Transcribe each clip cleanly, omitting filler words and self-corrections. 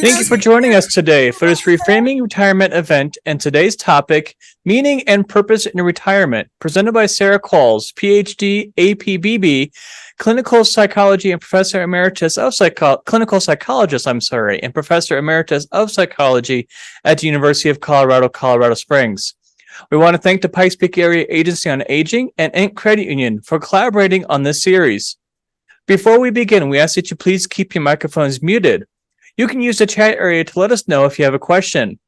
Thank you for joining us today for this Reframing Retirement event and today's topic, Meaning and Purpose in Retirement, presented by Sara Qualls, Ph.D., ABPP, Clinical Psychology and Professor Emeritus of Clinical Psychologist, and Professor Emeritus of Psychology at the University of Colorado, Colorado Springs. We want to thank the Pikes Peak Area Agency on Aging and Ent Credit Union for collaborating on this series. Before we begin, we ask that you please keep your microphones muted. You can use the chat area to let us know if you have a question.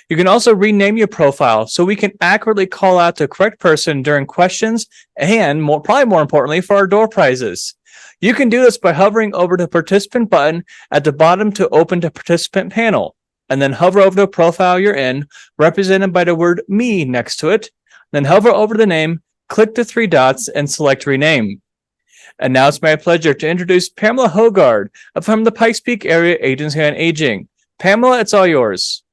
You can also rename your profile so we can accurately call out the correct person during questions and, probably more importantly, for our door prizes. You can do this by hovering over the participant button at the bottom to open the participant panel, and then hover over the profile you're in, represented by the word "me" next to it. Then hover over the name, click the three dots, and select Rename. And now it's my pleasure to introduce Pamela Hogard from the Pikes Peak Area Agency on Aging. Pamela, it's all yours.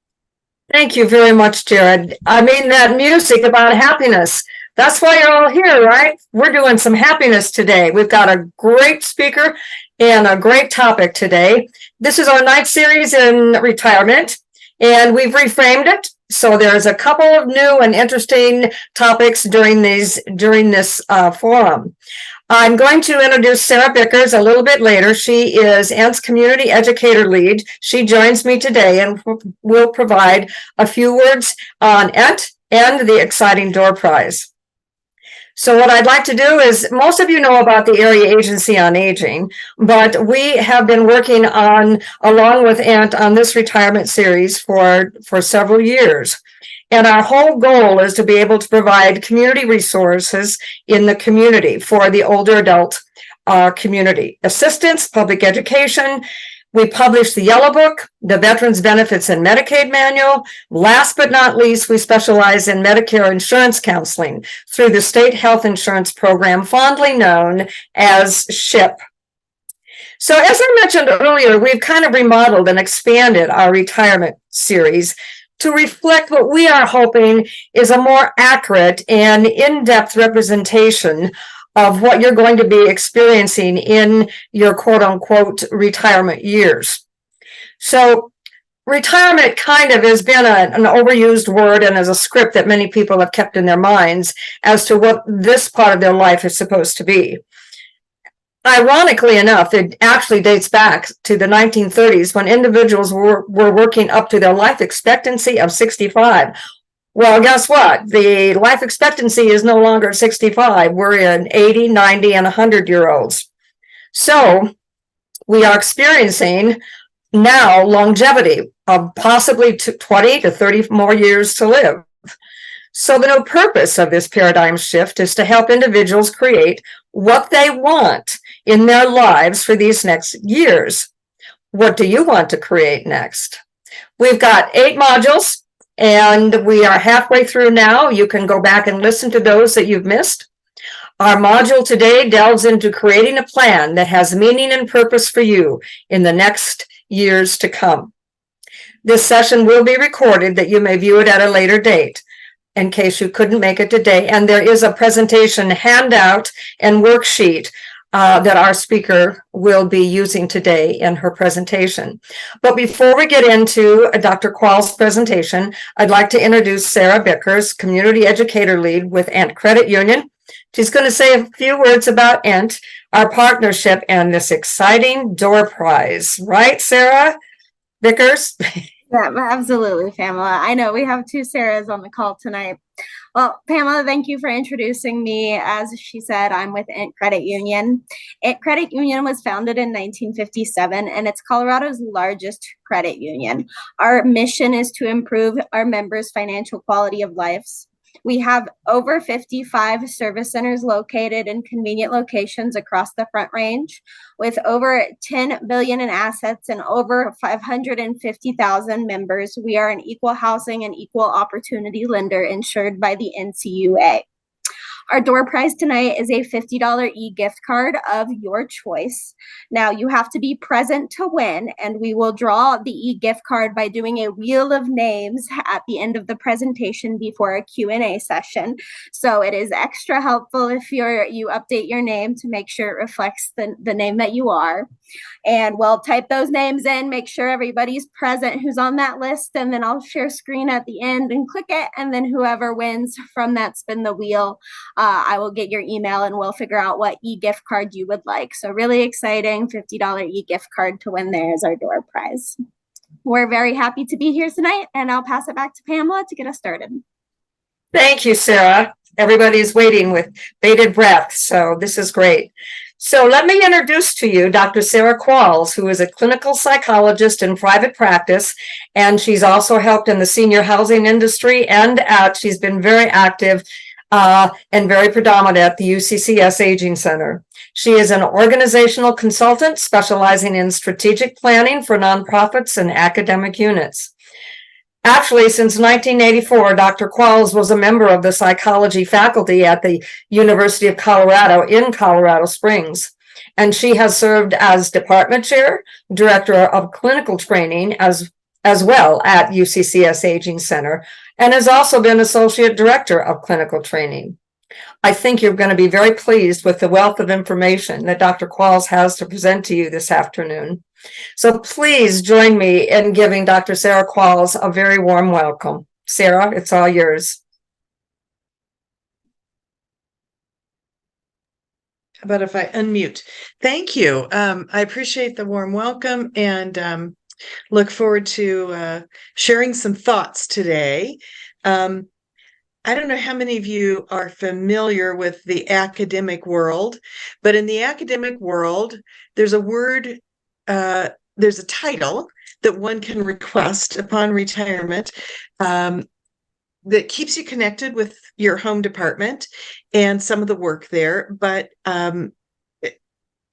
Thank you very much, Jared. I mean, that music about happiness. That's why you're all here, right? We're doing some happiness today. We've got a great speaker and a great topic today. This is our ninth series in retirement, and we've reframed it. So there's a couple of new and interesting topics during this forum. I'm going to introduce Sara Bickers a little bit later. She is Ent's Community Educator Lead. She joins me today and will provide a few words on Ent and the exciting door prize. So what I'd like to do is, most of you know about the Area Agency on Aging, but we have been working on, along with Ent, on this retirement series for several years. And our whole goal is to be able to provide community resources in the community for the older adult community. Assistance, public education. We publish the Yellow Book, the Veterans Benefits and Medicaid Manual. Last but not least, we specialize in Medicare insurance counseling through the State Health Insurance Program, fondly known as SHIP. So as I mentioned earlier, we've kind of remodeled and expanded our retirement series to reflect what we are hoping is a more accurate and in-depth representation of what you're going to be experiencing in your quote-unquote retirement years. So retirement kind of has been an overused word and as a script that many people have kept in their minds as to what this part of their life is supposed to be. Ironically enough, it actually dates back to the 1930s when individuals were working up to their life expectancy of 65. Well, guess what? The life expectancy is no longer 65. We're in 80, 90, and 100-year-olds. So we are experiencing now longevity of possibly 20 to 30 more years to live. So the new purpose of this paradigm shift is to help individuals create what they want in their lives for these next years. What do you want to create next? We've got 8 modules, and we are halfway through now. You can go back and listen to those that you've missed. Our module today delves into creating a plan that has meaning and purpose for you in the next years to come. This session will be recorded that you may view it at a later date in case you couldn't make it today. And there is a presentation handout and worksheet that our speaker will be using today in her presentation. But before we get into Dr. Qualls' presentation, I'd like to introduce Sara Bickers, Community Educator Lead with Ent Credit Union. She's going to say a few words about Ent, our partnership, and this exciting door prize. Right, Sara Bickers? Yeah, absolutely, Pamela. I know we have 2 Saras on the call tonight. Well, Pamela, thank you for introducing me. As she said, I'm with Ent Credit Union. Ent Credit Union was founded in 1957, and it's Colorado's largest credit union. Our mission is to improve our members' financial quality of lives. We have over 55 service centers located in convenient locations across the Front Range, with over $10 billion in assets and over 550,000 members. We are an equal housing and equal opportunity lender insured by the NCUA. Our door prize tonight is a $50 e-gift card of your choice. Now, you have to be present to win, and we will draw the e-gift card by doing a wheel of names at the end of the presentation before a Q&A session. So it is extra helpful if you update your name to make sure it reflects the name that you are. And we'll type those names in, make sure everybody's present who's on that list, and then I'll share screen at the end and click it, and then whoever wins from that spin the wheel, I will get your email and we'll figure out what e-gift card you would like. So really exciting, $50 e-gift card to win there as our door prize. We're very happy to be here tonight, and I'll pass it back to Pamela to get us started. Thank you, Sarah. Everybody's waiting with bated breath, so this is great. So let me introduce to you Dr. Sara Qualls, who is a clinical psychologist in private practice, and she's also helped in the senior housing industry, and she's been very active and very predominant at the UCCS Aging Center. She is an organizational consultant specializing in strategic planning for nonprofits and academic units. Actually, since 1984, Dr. Qualls was a member of the psychology faculty at the University of Colorado in Colorado Springs, and she has served as department chair, director of clinical training as well at UCCS Aging Center, and has also been associate director of clinical training. I think you're going to be very pleased with the wealth of information that Dr. Qualls has to present to you this afternoon. So please join me in giving Dr. Sara Qualls a very warm welcome. Sara, it's all yours. How about if I unmute? Thank you. I appreciate the warm welcome and look forward to sharing some thoughts today. I don't know how many of you are familiar with the academic world, but in the academic world, there's a word, there's a title that one can request upon retirement that keeps you connected with your home department and some of the work there, but it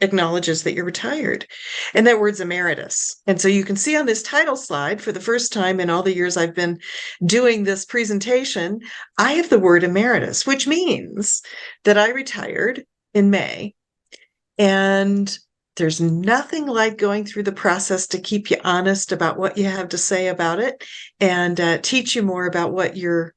acknowledges that you're retired. And that word's Emeritus. And so you can see on this title slide, for the first time in all the years I've been doing this presentation, I have the word Emeritus, which means that I retired in May. And there's nothing like going through the process to keep you honest about what you have to say about it and teach you more about what you're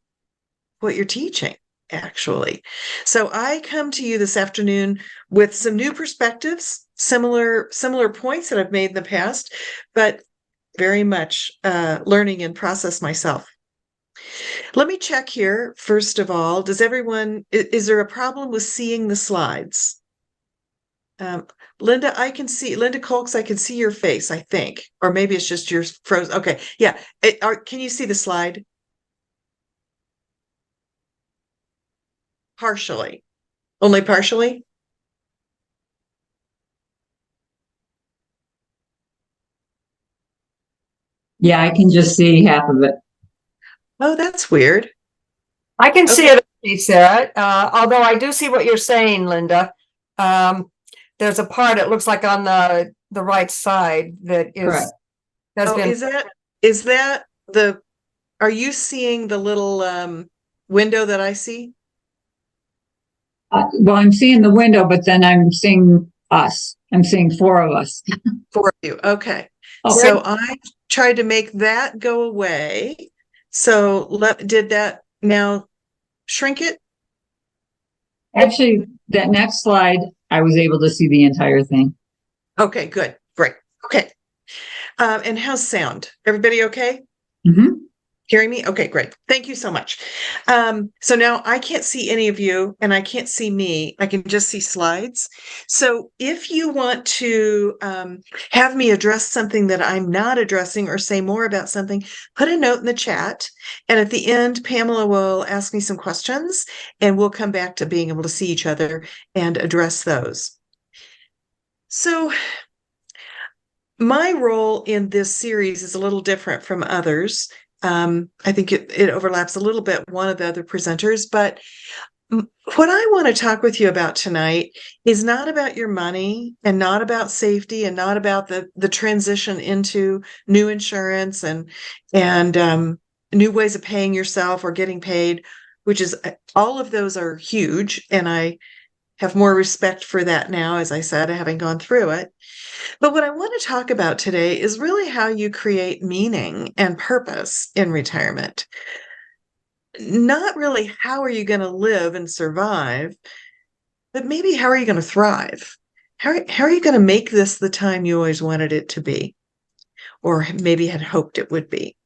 teaching, actually. So I come to you this afternoon with some new perspectives, similar points that I've made in the past, but very much learning and process myself. Let me check here. First of all, is there a problem with seeing the slides? Linda Colks, I can see your face, I think, or maybe it's just your frozen. Okay. Yeah. Can you see the slide? Partially. Only partially? Yeah, I can just see half of it. Oh, that's weird. I can see it, Sara, although I do see what you're saying, Linda. There's a part, it looks like on the right side that is. Correct. Is that are you seeing the little window that I see? Well, I'm seeing the window, but then I'm seeing us. I'm seeing four of us. Four of you. Okay. Oh. So I tried to make that go away. So did that now shrink it? Actually, that next slide, I was able to see the entire thing. Okay, good. Great. Okay. And how's sound? Everybody okay? Mm-hmm. Hearing me? Okay, great. Thank you so much. So now I can't see any of you and I can't see me. I can just see slides. So if you want to have me address something that I'm not addressing or say more about something, put a note in the chat. And at the end, Pamela will ask me some questions and we'll come back to being able to see each other and address those. So my role in this series is a little different from others. I think it overlaps a little bit one of the other presenters, but what I want to talk with you about tonight is not about your money and not about safety and not about the transition into new insurance and new ways of paying yourself or getting paid. which is all of those are huge. And I have more respect for that now, as I said, having gone through it. But what I want to talk about today is really how you create meaning and purpose in retirement. Not really how are you going to live and survive, but maybe how are you going to thrive? How are you going to make this the time you always wanted it to be, or maybe had hoped it would be?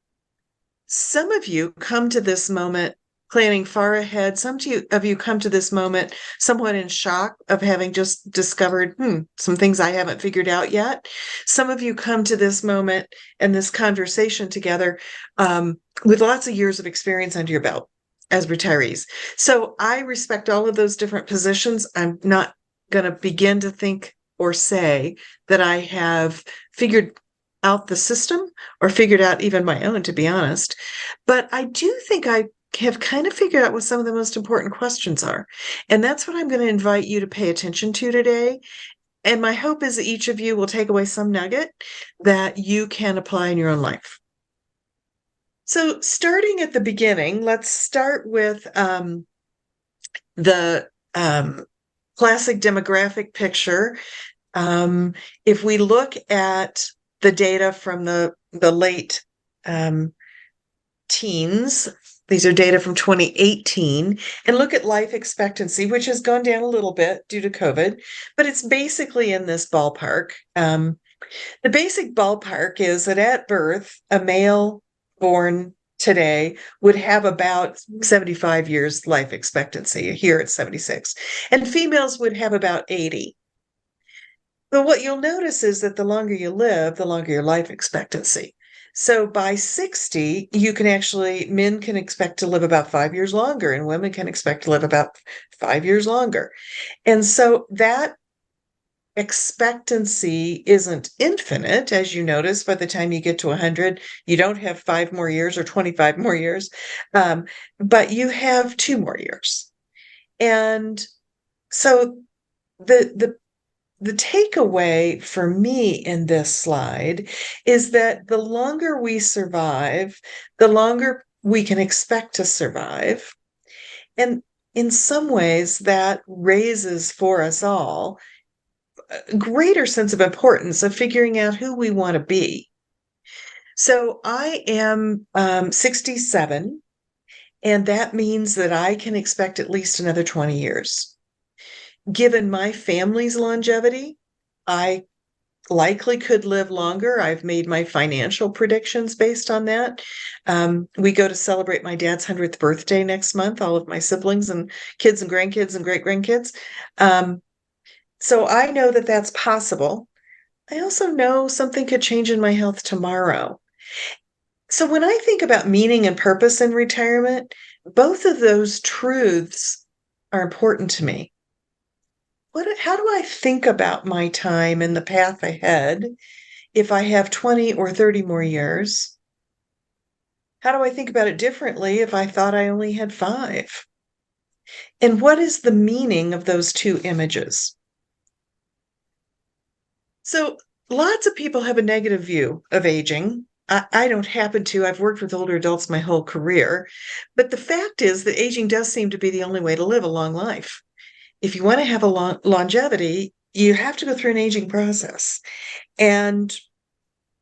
Some of you come to this moment planning far ahead. Some of you come to this moment somewhat in shock of having just discovered some things I haven't figured out yet. Some of you come to this moment and this conversation together with lots of years of experience under your belt as retirees. So I respect all of those different positions. I'm not going to begin to think or say that I have figured out the system or figured out even my own, to be honest. But I do think I have kind of figured out what some of the most important questions are. And that's what I'm going to invite you to pay attention to today. And my hope is that each of you will take away some nugget that you can apply in your own life. So starting at the beginning, let's start with the classic demographic picture. If we look at the data from the late teens, these are data from 2018, and look at life expectancy, which has gone down a little bit due to COVID, but it's basically in this ballpark. The basic ballpark is that at birth, a male born today would have about 75 years life expectancy. Here it's 76, and females would have about 80. But what you'll notice is that the longer you live, the longer your life expectancy. So by 60, men can expect to live about 5 years longer, and women can expect to live about 5 years longer. And so that expectancy isn't infinite. As you notice, by the time you get to 100, you don't have 5 more years or 25 more years, but you have 2 more years. And so the takeaway for me in this slide is that the longer we survive, the longer we can expect to survive. And in some ways, that raises for us all a greater sense of importance of figuring out who we want to be. So I am 67, and that means that I can expect at least another 20 years. Given my family's longevity, I likely could live longer. I've made my financial predictions based on that. We go to celebrate my dad's 100th birthday next month, all of my siblings and kids and grandkids and great-grandkids. So I know that that's possible. I also know something could change in my health tomorrow. So when I think about meaning and purpose in retirement, both of those truths are important to me. How do I think about my time and the path ahead if I have 20 or 30 more years? How do I think about it differently if I thought I only had 5? And what is the meaning of those two images? So lots of people have a negative view of aging. I don't happen to. I've worked with older adults my whole career. But the fact is that aging does seem to be the only way to live a long life. If you want to have a longevity, you have to go through an aging process. And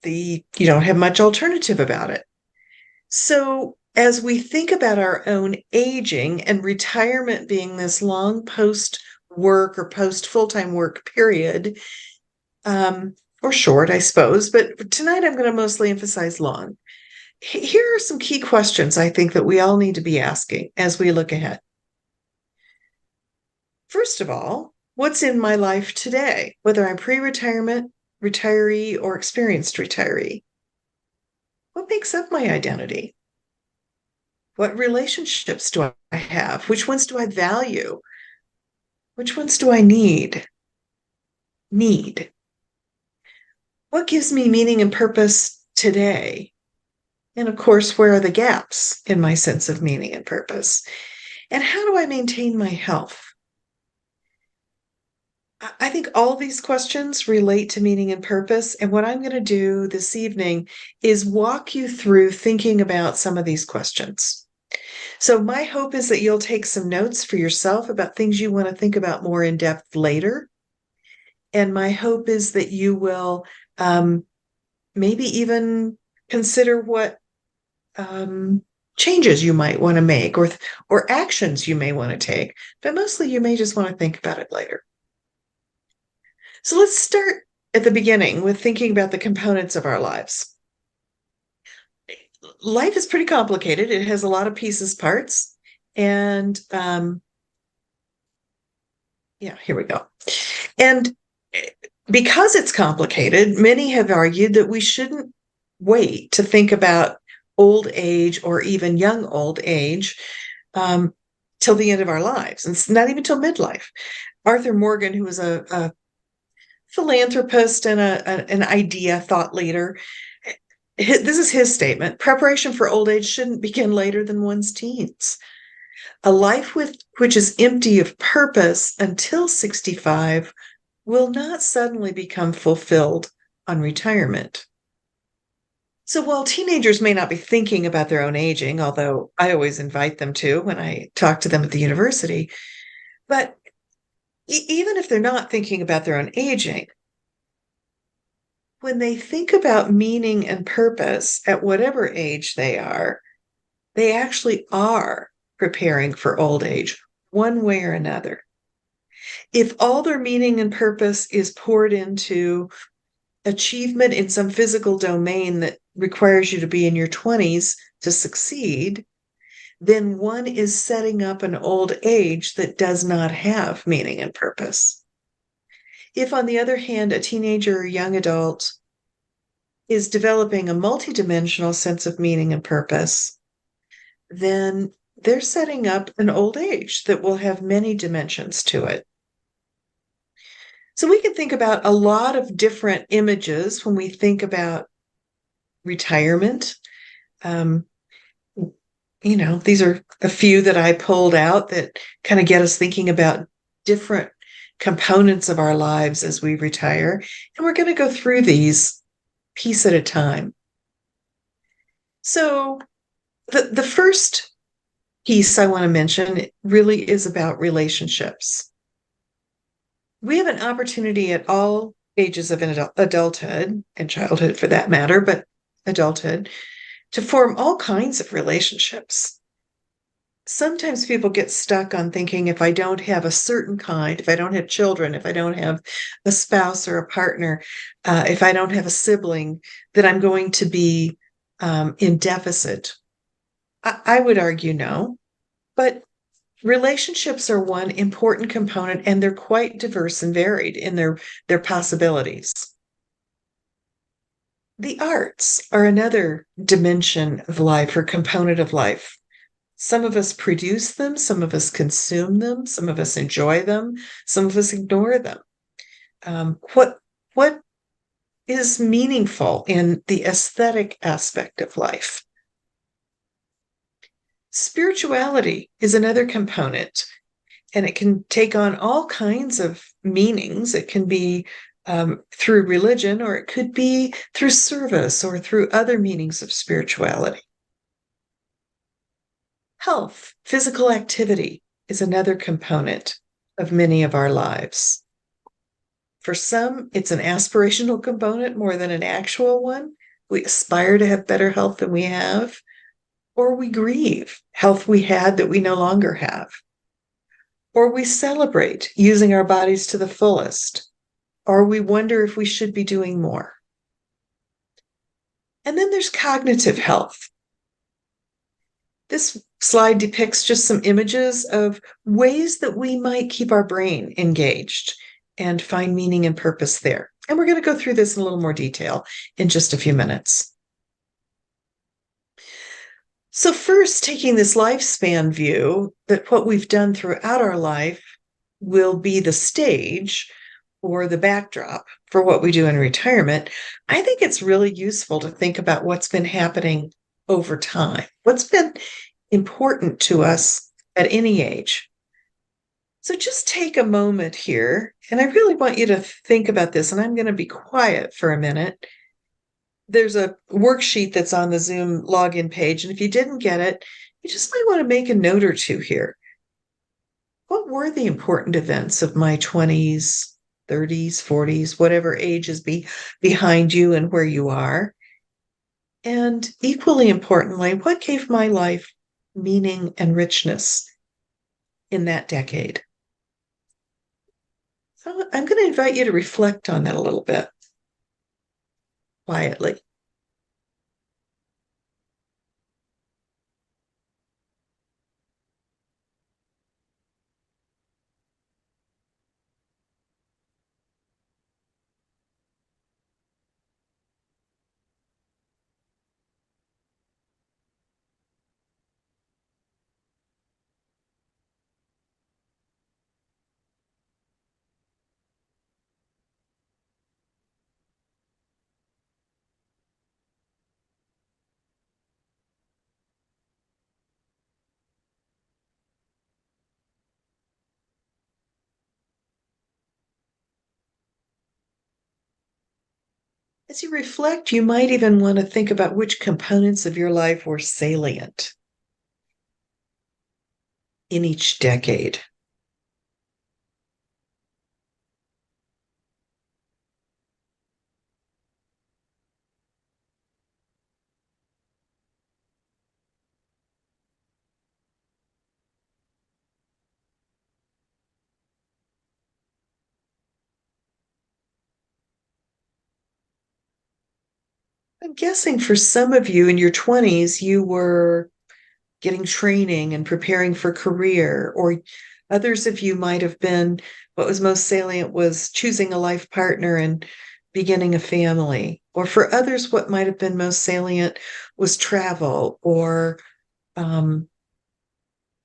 you don't have much alternative about it. So as we think about our own aging and retirement being this long post-work or post-full-time work period, or short, I suppose, but tonight I'm going to mostly emphasize long. Here are some key questions I think that we all need to be asking as we look ahead. First of all, what's in my life today, whether I'm pre-retirement, retiree, or experienced retiree? What makes up my identity? What relationships do I have? Which ones do I value? Which ones do I need? What gives me meaning and purpose today? And of course, where are the gaps in my sense of meaning and purpose? And how do I maintain my health? I think all these questions relate to meaning and purpose. And what I'm going to do this evening is walk you through thinking about some of these questions. So my hope is that you'll take some notes for yourself about things you want to think about more in depth later. And my hope is that you will maybe even consider what changes you might want to make or actions you may want to take. But mostly you may just want to think about it later. So let's start at the beginning with thinking about the components of our lives. Life is pretty complicated. It has a lot of pieces, parts, and here we go. And because it's complicated, many have argued that we shouldn't wait to think about old age or even young old age till the end of our lives, and it's not even till midlife. Arthur Morgan, who was a philanthropist and an idea thought leader, this is his statement: preparation for old age shouldn't begin later than one's teens. A life which is empty of purpose until 65 will not suddenly become fulfilled on retirement. So while teenagers may not be thinking about their own aging, although I always invite them to when I talk to them at the university, but even if they're not thinking about their own aging, when they think about meaning and purpose at whatever age they actually are preparing for old age, one way or another. If all their meaning and purpose is poured into achievement in some physical domain that requires you to be in your 20s to succeed, then one is setting up an old age that does not have meaning and purpose. If, on the other hand, a teenager or young adult is developing a multidimensional sense of meaning and purpose, then they're setting up an old age that will have many dimensions to it. So we can think about a lot of different images when we think about retirement. These are a few that I pulled out that kind of get us thinking about different components of our lives as we retire. And we're going to go through these piece at a time. So the first piece I want to mention really is about relationships. We have an opportunity at all ages of adulthood and childhood for that matter, but adulthood, to form all kinds of relationships. Sometimes people get stuck on thinking, if I don't have a certain kind, if I don't have children, if I don't have a spouse or a partner, if I don't have a sibling, that I'm going to be in deficit. I would argue no, but relationships are one important component, and they're quite diverse and varied in their possibilities. The arts are another dimension of life or component of life. Some of us produce them, some of us consume them, some of us enjoy them, some of us ignore them. What is meaningful in the aesthetic aspect of life? Spirituality is another component, and it can take on all kinds of meanings. It can be through religion, or it could be through service or through other meanings of spirituality. Health, physical activity, is another component of many of our lives. For some, it's an aspirational component more than an actual one. We aspire to have better health than we have, or we grieve health we had that we no longer have, or we celebrate using our bodies to the fullest, or we wonder if we should be doing more. And then there's cognitive health. This slide depicts just some images of ways that we might keep our brain engaged and find meaning and purpose there. And we're going to go through this in a little more detail in just a few minutes. So first, taking this lifespan view, that what we've done throughout our life will be the stage or the backdrop for what we do in retirement, I think it's really useful to think about what's been happening over time. What's been important to us at any age? So just take a moment here, and I really want you to think about this, and I'm going to be quiet for a minute. There's a worksheet that's on the Zoom login page, and if you didn't get it, you just might want to make a note or two here. What were the important events of my 20s, 30s, 40s, whatever age is behind you and where you are? And equally importantly, what gave my life meaning and richness in that decade? So I'm going to invite you to reflect on that a little bit quietly. As you reflect, you might even want to think about which components of your life were salient in each decade. I'm guessing for some of you in your 20s, you were getting training and preparing for career, or others of you might have been what was most salient was choosing a life partner and beginning a family. Or for others, what might have been most salient was travel or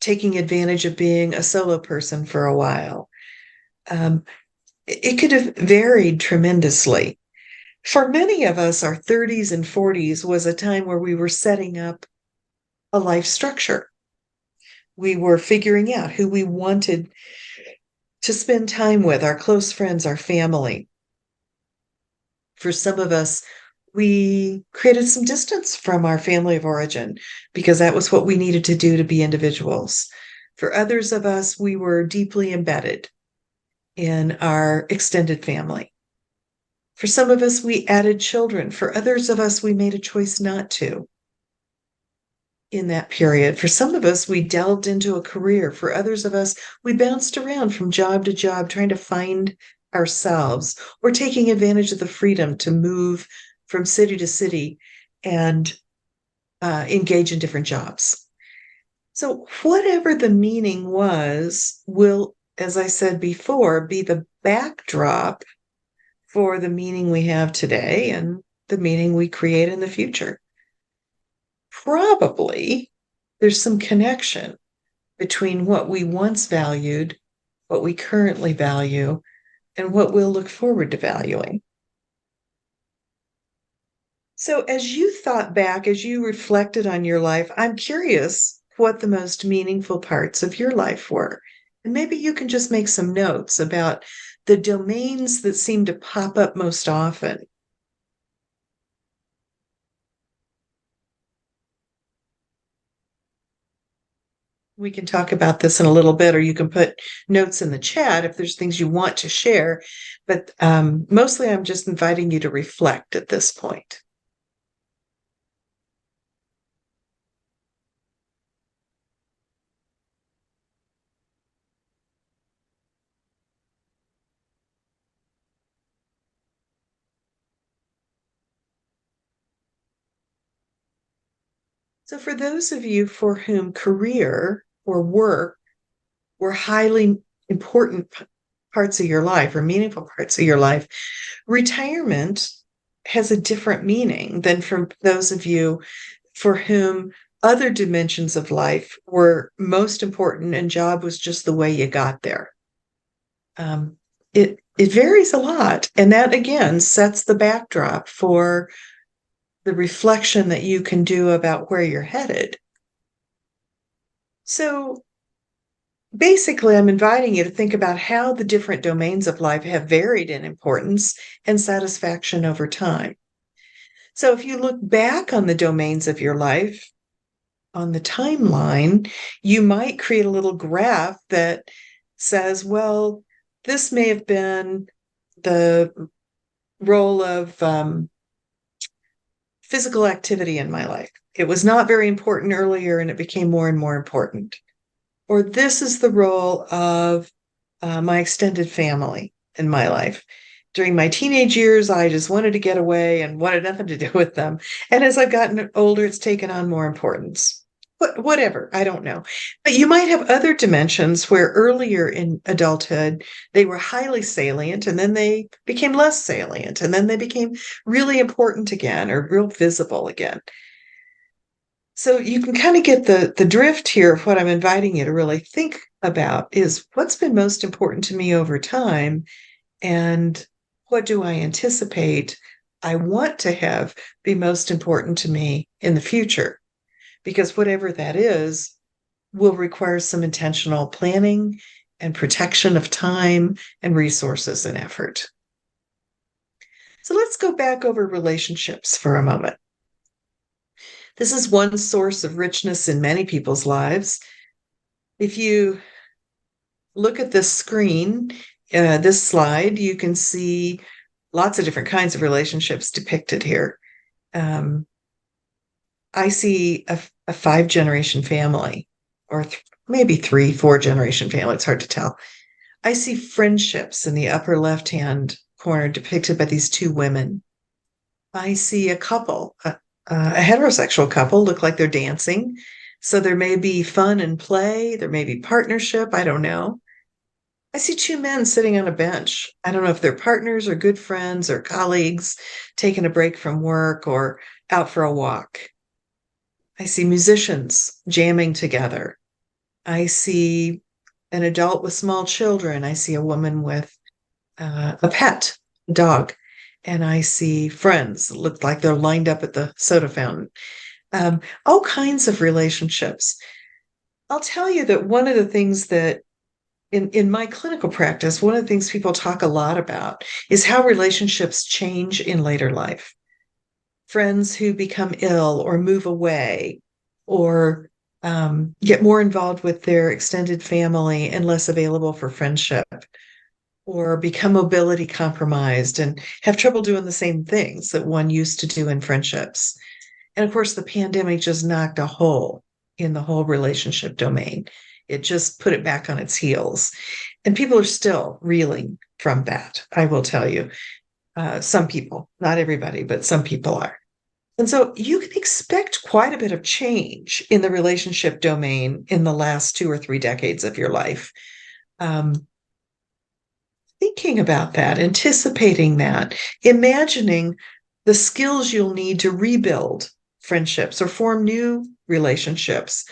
taking advantage of being a solo person for a while. It could have varied tremendously. For many of us, our 30s and 40s was a time where we were setting up a life structure. We were figuring out who we wanted to spend time with, our close friends, our family. For some of us, we created some distance from our family of origin because that was what we needed to do to be individuals. For others of us, we were deeply embedded in our extended family. For some of us, we added children. For others of us, we made a choice not to in that period. For some of us, we delved into a career. For others of us, we bounced around from job to job, trying to find ourselves or taking advantage of the freedom to move from city to city and engage in different jobs. So, whatever the meaning was, will, as I said before, be the backdrop for the meaning we have today and the meaning we create in the future. Probably there's some connection between what we once valued, what we currently value, and what we'll look forward to valuing. So, as you thought back, as you reflected on your life, I'm curious what the most meaningful parts of your life were. And maybe you can just make some notes about the domains that seem to pop up most often. We can talk about this in a little bit, or you can put notes in the chat if there's things you want to share. But mostly I'm just inviting you to reflect at this point. So for those of you for whom career or work were highly important parts of your life or meaningful parts of your life, retirement has a different meaning than for those of you for whom other dimensions of life were most important and job was just the way you got there. It varies a lot, and that again sets the backdrop for the reflection that you can do about where you're headed. So basically, I'm inviting you to think about how the different domains of life have varied in importance and satisfaction over time. So if you look back on the domains of your life, on the timeline, you might create a little graph that says, well, this may have been the role of physical activity in my life. It was not very important earlier and it became more and more important. Or this is the role of my extended family in my life. During my teenage years, I just wanted to get away and wanted nothing to do with them. And as I've gotten older, it's taken on more importance. But whatever, I don't know. But you might have other dimensions where earlier in adulthood, they were highly salient and then they became less salient and then they became really important again or real visible again. So you can kind of get the drift here of what I'm inviting you to really think about is what's been most important to me over time and what do I anticipate I want to have be most important to me in the future? Because whatever that is will require some intentional planning and protection of time and resources and effort. So let's go back over relationships for a moment. This is one source of richness in many people's lives. If you look at this screen, this slide, you can see lots of different kinds of relationships depicted here. I see a 5-generation family, or maybe 3-4-generation family. It's hard to tell. I see friendships in the upper left-hand corner depicted by these 2 women. I see a couple, a heterosexual couple, look like they're dancing. So there may be fun and play. There may be partnership. I don't know. I see 2 men sitting on a bench. I don't know if they're partners or good friends or colleagues, taking a break from work or out for a walk. I see musicians jamming together. I see an adult with small children. I see a woman with a pet, a dog. And I see friends that look like they're lined up at the soda fountain. All kinds of relationships. I'll tell you that one of the things that in my clinical practice, one of the things people talk a lot about is how relationships change in later life. Friends who become ill or move away or get more involved with their extended family and less available for friendship, or become mobility compromised and have trouble doing the same things that one used to do in friendships. And of course, the pandemic just knocked a hole in the whole relationship domain. It just put it back on its heels. And people are still reeling from that, I will tell you. Some people, not everybody, but some people are. And so you can expect quite a bit of change in the relationship domain in the last 2 or 3 decades of your life. Thinking about that, anticipating that, imagining the skills you'll need to rebuild friendships or form new relationships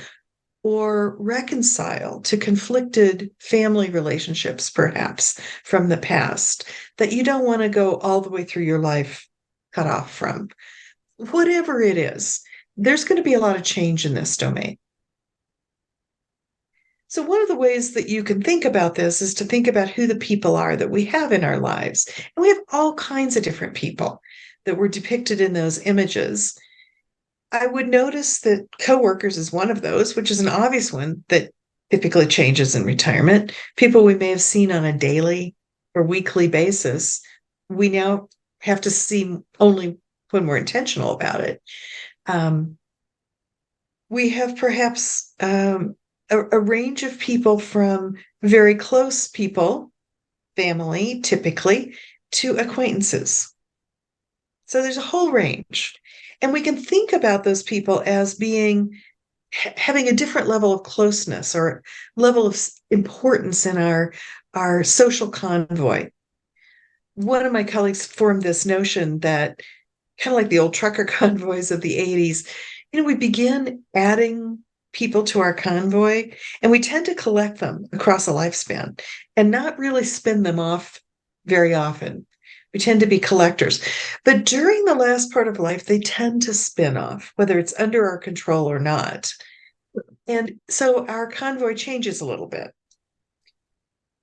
or reconcile to conflicted family relationships, perhaps from the past, that you don't want to go all the way through your life cut off from. Whatever it is, there's going to be a lot of change in this domain. So one of the ways that you can think about this is to think about who the people are that we have in our lives. And we have all kinds of different people that were depicted in those images. I would notice that coworkers is one of those, which is an obvious one that typically changes in retirement. People we may have seen on a daily or weekly basis, we now have to see only when we're intentional about it. We have perhaps a range of people from very close people, family typically, to acquaintances. So there's a whole range. And we can think about those people as having a different level of closeness or level of importance in our social convoy. One of my colleagues formed this notion that, kind of like the old trucker convoys of the 80s, we begin adding people to our convoy, and we tend to collect them across a lifespan and not really spin them off very often. We tend to be collectors. But during the last part of life, they tend to spin off, whether it's under our control or not. And so our convoy changes a little bit.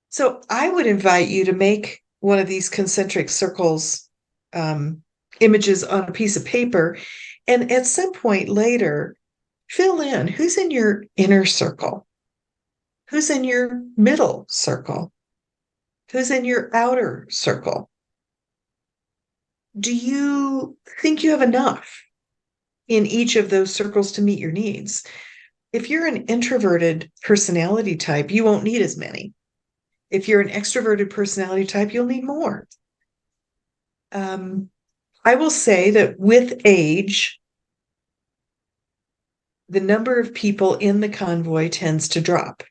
So I would invite you to make one of these concentric circles images on a piece of paper, and at some point later, fill in who's in your inner circle, who's in your middle circle, who's in your outer circle. Do you think you have enough in each of those circles to meet your needs? If you're an introverted personality type, you won't need as many. If you're an extroverted personality type, you'll need more. I will say that with age, the number of people in the convoy tends to drop.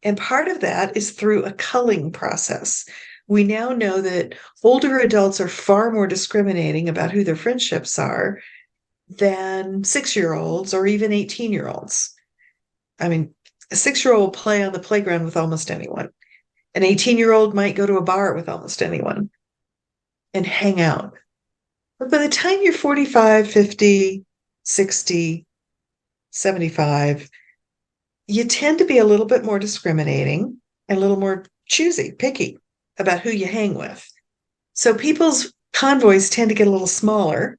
And part of that is through a culling process. We now know that older adults are far more discriminating about who their friendships are than 6-year-olds or even 18-year-olds. I mean, a 6-year-old will play on the playground with almost anyone. An 18-year-old might go to a bar with almost anyone and hang out. But by the time you're 45, 50, 60, 75, you tend to be a little bit more discriminating and a little more choosy, picky about who you hang with. So people's convoys tend to get a little smaller.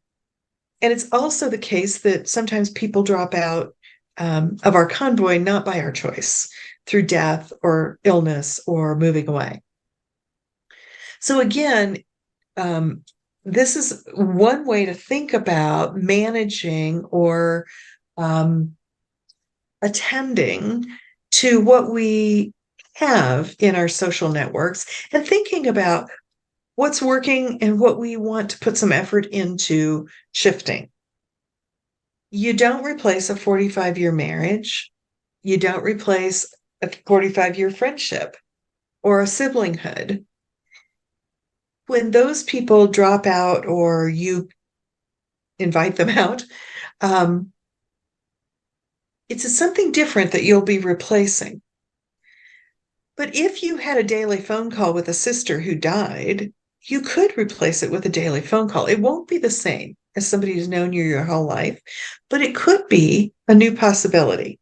And it's also the case that sometimes people drop out of our convoy, not by our choice, through death or illness or moving away. So again, this is one way to think about managing or attending to what we have in our social networks and thinking about what's working and what we want to put some effort into shifting. You don't replace a 45-year marriage. You don't replace a 45-year friendship or a siblinghood. When those people drop out or you invite them out, it's something different that you'll be replacing. But if you had a daily phone call with a sister who died, you could replace it with a daily phone call. It won't be the same as somebody who's known you your whole life, but it could be a new possibility.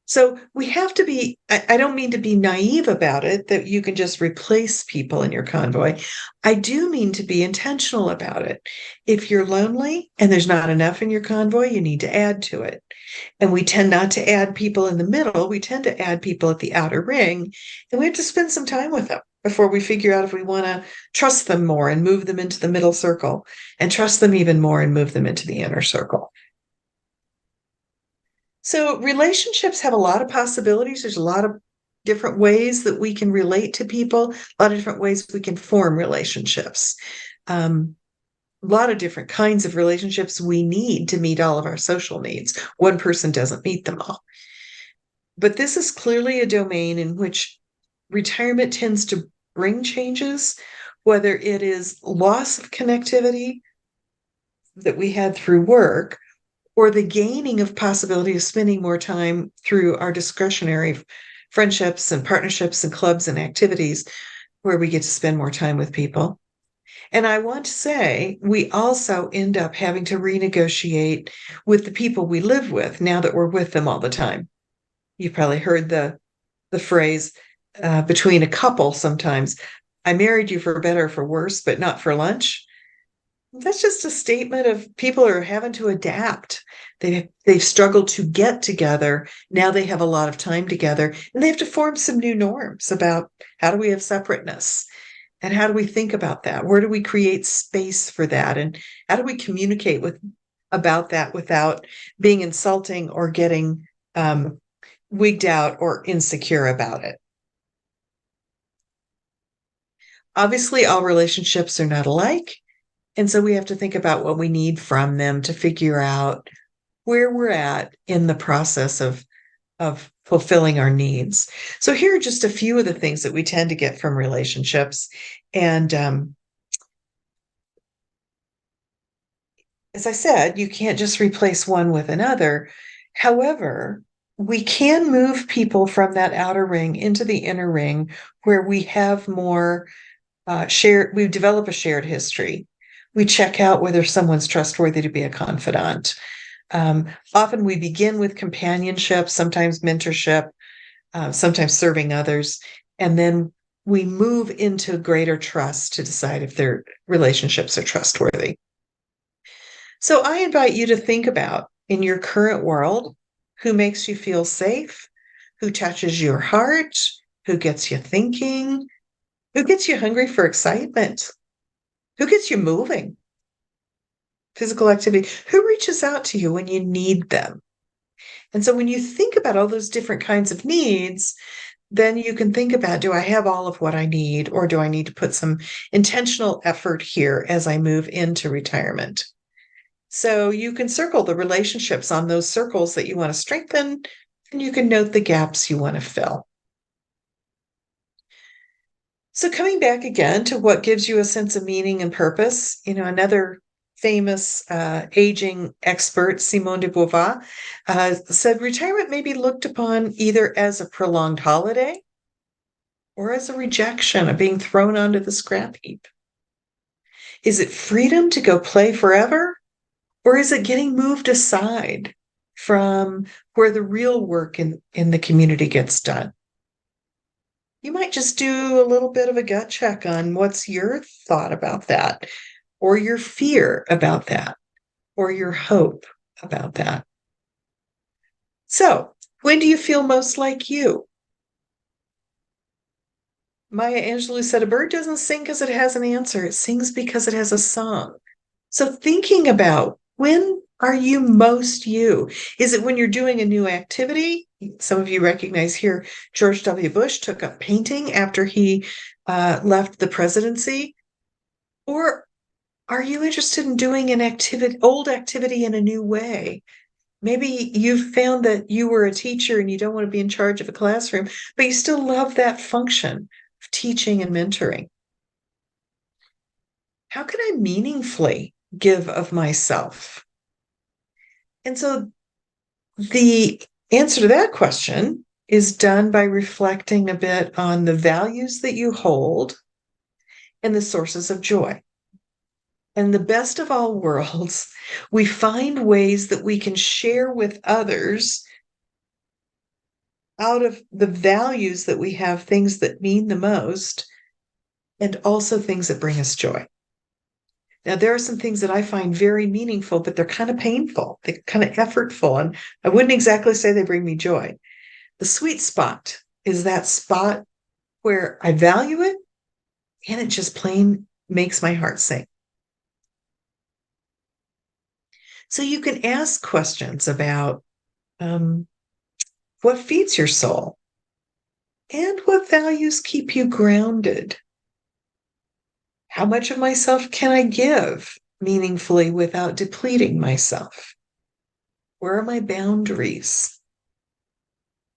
So we have to be, I don't mean to be naive about it, that you can just replace people in your convoy. I do mean to be intentional about it. If you're lonely and there's not enough in your convoy, you need to add to it. And we tend not to add people in the middle. We tend to add people at the outer ring, and we have to spend some time with them before we figure out if we want to trust them more and move them into the middle circle, and trust them even more and move them into the inner circle. So relationships have a lot of possibilities. There's a lot of different ways that we can relate to people, a lot of different ways we can form relationships. A lot of different kinds of relationships we need to meet all of our social needs. One person doesn't meet them all. But this is clearly a domain in which retirement tends to bring changes, whether it is loss of connectivity that we had through work, or the gaining of possibility of spending more time through our discretionary friendships and partnerships and clubs and activities where we get to spend more time with people. And I want to say, we also end up having to renegotiate with the people we live with now that we're with them all the time. You've probably heard the phrase between a couple sometimes, I married you for better or for worse, but not for lunch. That's just a statement of people are having to adapt. They've struggled to get together. Now they have a lot of time together, and they have to form some new norms about how do we have separateness, and how do we think about that? Where do we create space for that? And how do we communicate about that without being insulting or getting wigged out or insecure about it? Obviously, all relationships are not alike. And so we have to think about what we need from them to figure out where we're at in the process of fulfilling our needs. So here are just a few of the things that we tend to get from relationships. And as I said, you can't just replace one with another. However, we can move people from that outer ring into the inner ring where we have more we develop a shared history. We check out whether someone's trustworthy to be a confidant. Often we begin with companionship, sometimes mentorship, sometimes serving others, and then we move into greater trust to decide if their relationships are trustworthy. So I invite you to think about, in your current world, who makes you feel safe, who touches your heart, who gets you thinking, who gets you hungry for excitement, who gets you moving. Physical activity, who reaches out to you when you need them. And so when you think about all those different kinds of needs, then you can think about, do I have all of what I need, or do I need to put some intentional effort here as I move into retirement? So you can circle the relationships on those circles that you want to strengthen, and you can note the gaps you want to fill. So coming back again to what gives you a sense of meaning and purpose, another famous aging expert, Simone de Beauvoir, said retirement may be looked upon either as a prolonged holiday or as a rejection of being thrown onto the scrap heap. Is it freedom to go play forever, or is it getting moved aside from where the real work in the community gets done? You might just do a little bit of a gut check on what's your thought about that, or your fear about that, or your hope about that. So, when do you feel most like you? Maya Angelou said, a bird doesn't sing because it has an answer. It sings because it has a song. So thinking about, when are you most you? Is it when you're doing a new activity? Some of you recognize here, George W. Bush took up painting after he left the presidency. Or are you interested in doing an old activity in a new way? Maybe you've found that you were a teacher and you don't want to be in charge of a classroom, but you still love that function of teaching and mentoring. How can I meaningfully give of myself? And so the answer to that question is done by reflecting a bit on the values that you hold and the sources of joy. And the best of all worlds, we find ways that we can share with others out of the values that we have, things that mean the most, and also things that bring us joy. Now, there are some things that I find very meaningful, but they're kind of painful. They're kind of effortful, and I wouldn't exactly say they bring me joy. The sweet spot is that spot where I value it, and it just plain makes my heart sing. So you can ask questions about what feeds your soul and what values keep you grounded. How much of myself can I give meaningfully without depleting myself? Where are my boundaries?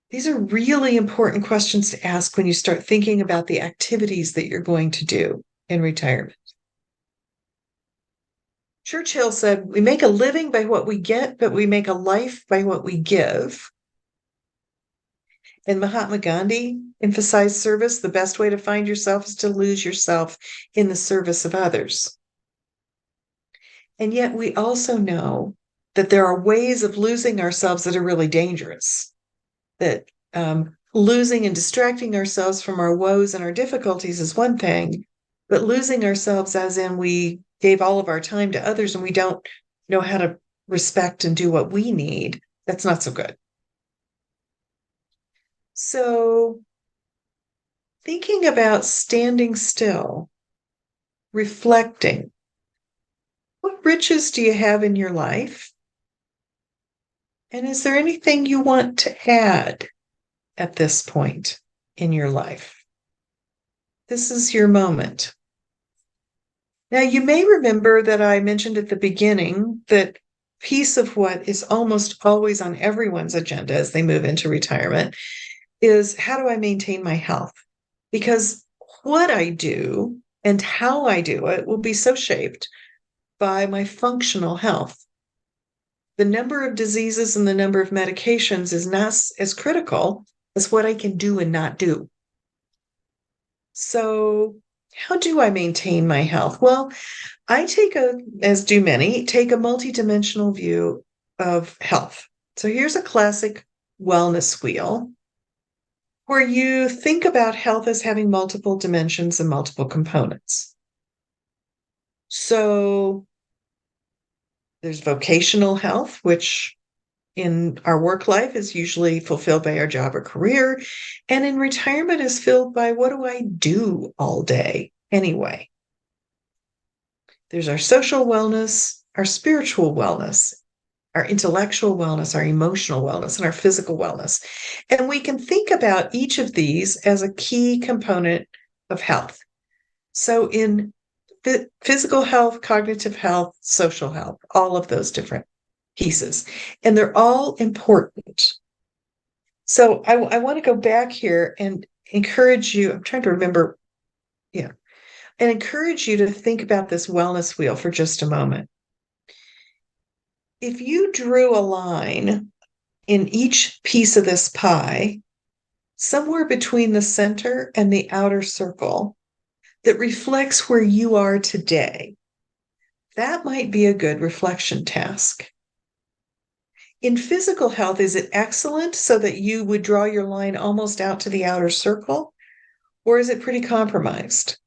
These are really important questions to ask when you start thinking about the activities that you're going to do in retirement. Churchill said, we make a living by what we get, but we make a life by what we give. And Mahatma Gandhi emphasized service. The best way to find yourself is to lose yourself in the service of others. And yet we also know that there are ways of losing ourselves that are really dangerous. That losing and distracting ourselves from our woes and our difficulties is one thing, but losing ourselves as in we gave all of our time to others and we don't know how to respect and do what we need, that's not so good. So thinking about standing still, reflecting, what riches do you have in your life? And is there anything you want to add at this point in your life? This is your moment. Now, you may remember that I mentioned at the beginning that piece of what is almost always on everyone's agenda as they move into retirement is, how do I maintain my health? Because what I do and how I do it will be so shaped by my functional health. The number of diseases and the number of medications is not as critical as what I can do and not do. So how do I maintain my health? Well, I as do many, take a multidimensional view of health. So here's a classic wellness wheel where you think about health as having multiple dimensions and multiple components. So there's vocational health, which in our work life is usually fulfilled by our job or career. And in retirement is filled by, what do I do all day anyway? There's our social wellness, our spiritual wellness, our intellectual wellness, our emotional wellness, and our physical wellness. And we can think about each of these as a key component of health. So in physical health, cognitive health, social health, all of those different pieces, and they're all important. So I want to go back here and encourage you. I'm trying to remember. Yeah. And encourage you to think about this wellness wheel for just a moment. If you drew a line in each piece of this pie, somewhere between the center and the outer circle, that reflects where you are today, that might be a good reflection task. In physical health, is it excellent so that you would draw your line almost out to the outer circle? Or is it pretty compromised?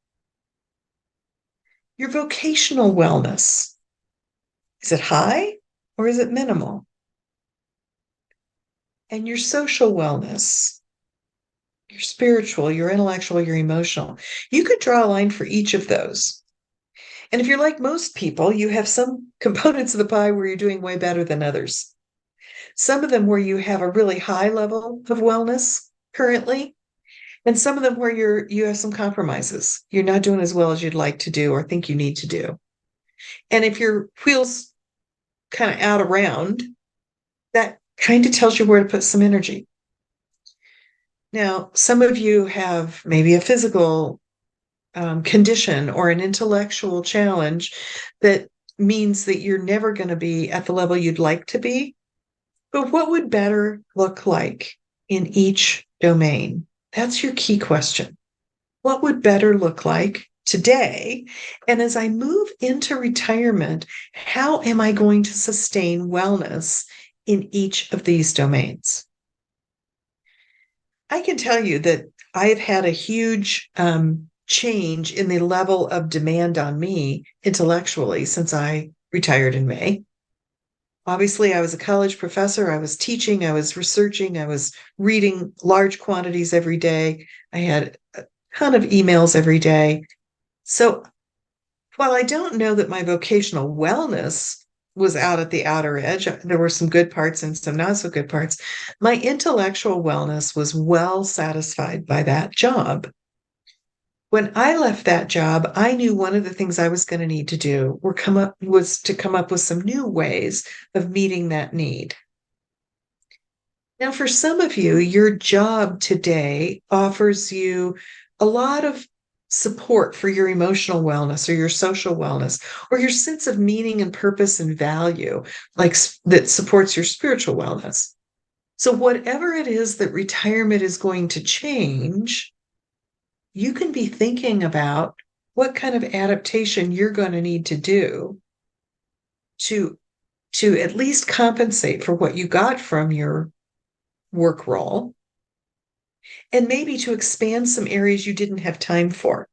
Your vocational wellness, is it high or is it minimal? And your social wellness, your spiritual, your intellectual, your emotional, you could draw a line for each of those. And if you're like most people, you have some components of the pie where you're doing way better than others. Some of them where you have a really high level of wellness currently, and some of them where you have some compromises. You're not doing as well as you'd like to do or think you need to do. And if your wheel's kind of out around, that kind of tells you where to put some energy. Now, some of you have maybe a physical condition or an intellectual challenge that means that you're never going to be at the level you'd like to be. But what would better look like in each domain? That's your key question. What would better look like today? And as I move into retirement, how am I going to sustain wellness in each of these domains? I can tell you that I've had a huge change in the level of demand on me intellectually since I retired in May. Obviously, I was a college professor. I was teaching, I was researching, I was reading large quantities every day. I had a ton of emails every day. So while I don't know that my vocational wellness was out at the outer edge, there were some good parts and some not so good parts. My intellectual wellness was well satisfied by that job. When I left that job, I knew one of the things I was going to need to do was to come up with some new ways of meeting that need. Now, for some of you, your job today offers you a lot of support for your emotional wellness or your social wellness or your sense of meaning and purpose and value, like that supports your spiritual wellness. So whatever it is that retirement is going to change, you can be thinking about what kind of adaptation you're going to need to do to at least compensate for what you got from your work role, and maybe to expand some areas you didn't have time for.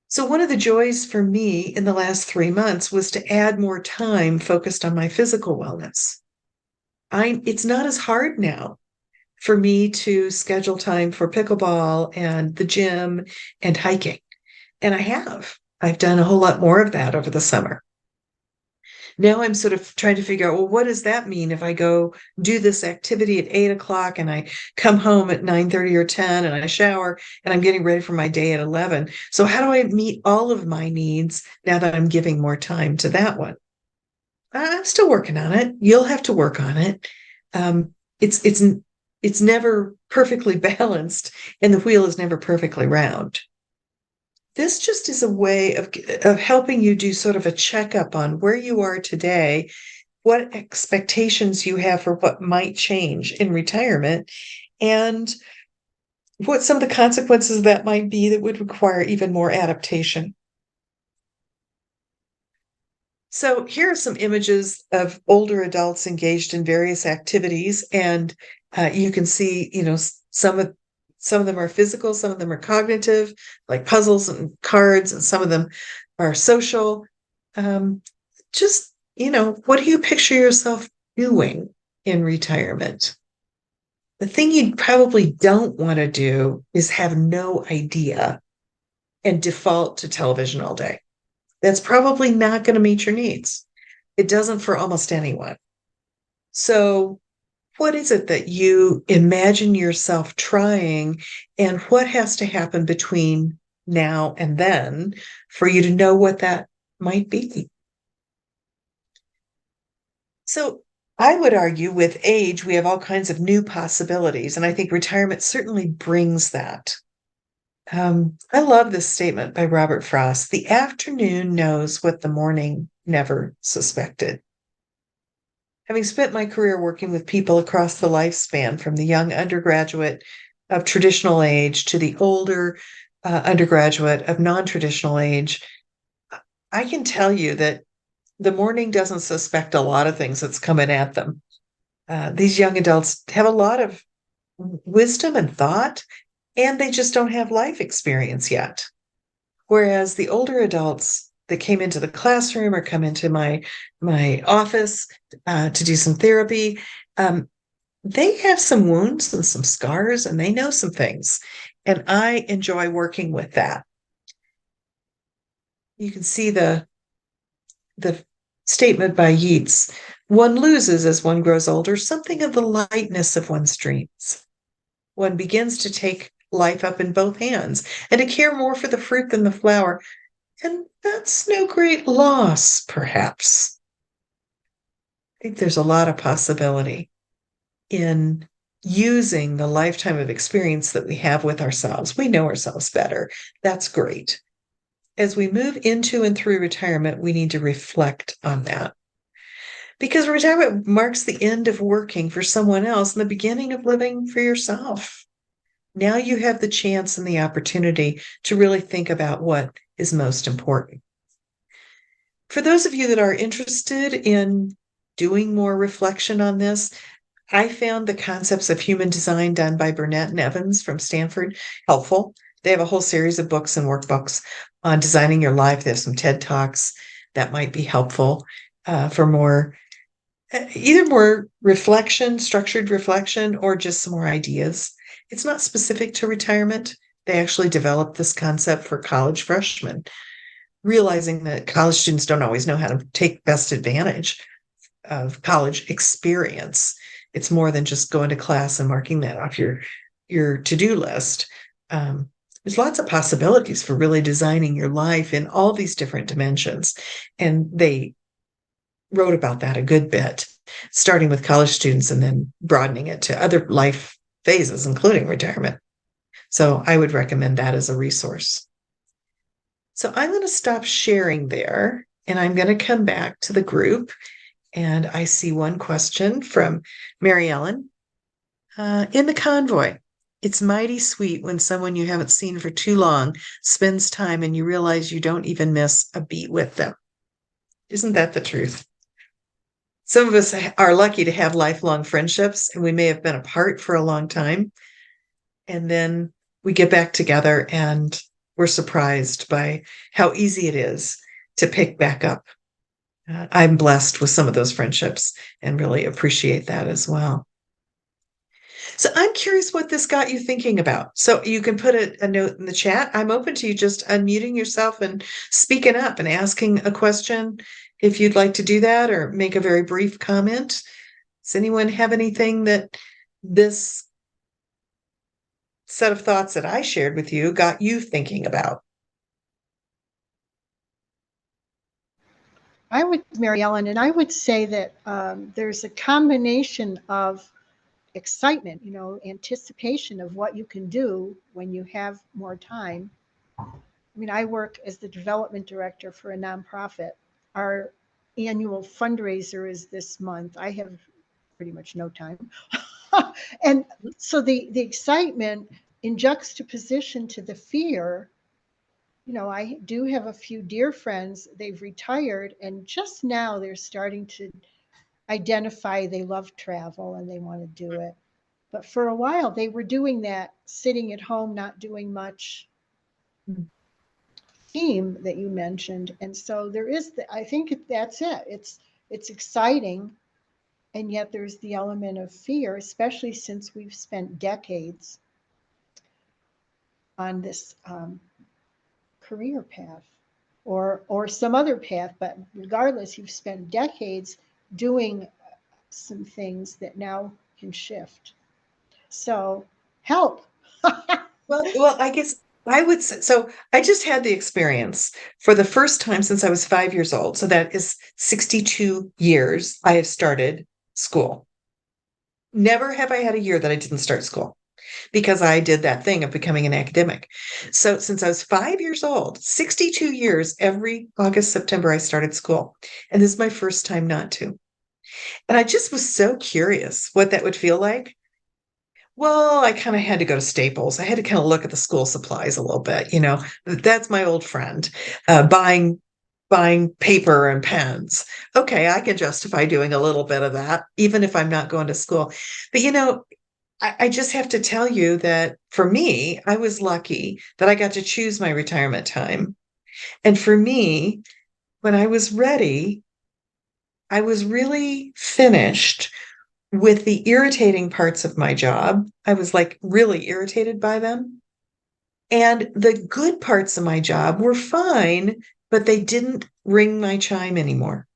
So one of the joys for me in the last 3 months was to add more time focused on my physical wellness. It's not as hard now for me to schedule time for pickleball and the gym and hiking. And I've done a whole lot more of that over the summer. Now I'm sort of trying to figure out, well, what does that mean if I go do this activity at 8:00 and I come home at 9:30 or 10 and I shower and I'm getting ready for my day at 11. So how do I meet all of my needs now that I'm giving more time to that one? I'm still working on it. You'll have to work on it. It's never perfectly balanced and the wheel is never perfectly round. This just is a way of helping you do sort of a checkup on where you are today, what expectations you have for what might change in retirement, and what some of the consequences of that might be that would require even more adaptation. So here are some images of older adults engaged in various activities, and you can see, some of them are physical, some of them are cognitive, like puzzles and cards, and some of them are social. What do you picture yourself doing in retirement. The thing you probably don't want to do is have no idea and default to television all day. That's probably not going to meet your needs. It doesn't for almost anyone. So, what is it that you imagine yourself trying, and what has to happen between now and then for you to know what that might be? So, I would argue with age, we have all kinds of new possibilities, and I think retirement certainly brings that. I love this statement by Robert Frost. The afternoon knows what the morning never suspected. Having spent my career working with people across the lifespan, from the young undergraduate of traditional age to the older undergraduate of non-traditional age, I can tell you that the morning doesn't suspect a lot of things that's coming at them. These young adults have a lot of wisdom and thought, and they just don't have life experience yet. Whereas the older adults that came into the classroom or come into my office to do some therapy, they have some wounds and some scars, and they know some things. And I enjoy working with that. You can see the statement by Yeats: one loses as one grows older something of the lightness of one's dreams. One begins to take life up in both hands and to care more for the fruit than the flower. And that's no great loss, perhaps. I think there's a lot of possibility in using the lifetime of experience that we have with ourselves. We know ourselves better. That's great. As we move into and through retirement, we need to reflect on that. Because retirement marks the end of working for someone else and the beginning of living for yourself. Now you have the chance and the opportunity to really think about what is most important. For those of you that are interested in doing more reflection on this, I found the concepts of human design done by Burnett and Evans from Stanford helpful. They have a whole series of books and workbooks on designing your life. They have some TED Talks that might be helpful for more, either more reflection, structured reflection, or just some more ideas. It's not specific to retirement. They actually developed this concept for college freshmen, realizing that college students don't always know how to take best advantage of college experience. It's more than just going to class and marking that off your to-do list. There's lots of possibilities for really designing your life in all these different dimensions. And they wrote about that a good bit, starting with college students and then broadening it to other life phases, including retirement. So I would recommend that as a resource. So I'm going to stop sharing there, and I'm going to come back to the group. And I see one question from Mary Ellen. In the convoy, it's mighty sweet when someone you haven't seen for too long spends time and you realize you don't even miss a beat with them. Isn't that the truth? Some of us are lucky to have lifelong friendships, and we may have been apart for a long time. And then we get back together and we're surprised by how easy it is to pick back up. I'm blessed with some of those friendships and really appreciate that as well. So I'm curious what this got you thinking about. So you can put a note in the chat. I'm open to you just unmuting yourself and speaking up and asking a question if you'd like to do that, or make a very brief comment. Does anyone have anything that this set of thoughts that I shared with you got you thinking about? Mary Ellen, and I would say that there's a combination of excitement, anticipation of what you can do when you have more time. I mean, I work as the development director for a nonprofit. Our annual fundraiser is this month. I have pretty much no time. And so the excitement in juxtaposition to the fear, I do have a few dear friends, they've retired, and just now they're starting to identify they love travel and they want to do it. But for a while, they were doing that, sitting at home, not doing much theme that you mentioned. And so there is, I think that's it. It's exciting. And yet there's the element of fear, especially since we've spent decades on this career path or some other path. But regardless, you've spent decades doing some things that now can shift. So help. Well, I guess I would say so. I just had the experience for the first time since I was 5 years old. So that is 62 years I have started school. Never have I had a year that I didn't start school because I did that thing of becoming an academic. So since I was 5 years old, 62 years, every August, September, I started school. And this is my first time not to. And I just was so curious what that would feel like. Well, I kind of had to go to Staples. I had to kind of look at the school supplies a little bit. That's my old friend, buying paper and pens. Okay, I can justify doing a little bit of that, even if I'm not going to school. But I just have to tell you that for me, I was lucky that I got to choose my retirement time. And for me, when I was ready, I was really finished with the irritating parts of my job. I was like really irritated by them. And the good parts of my job were fine, but they didn't ring my chime anymore.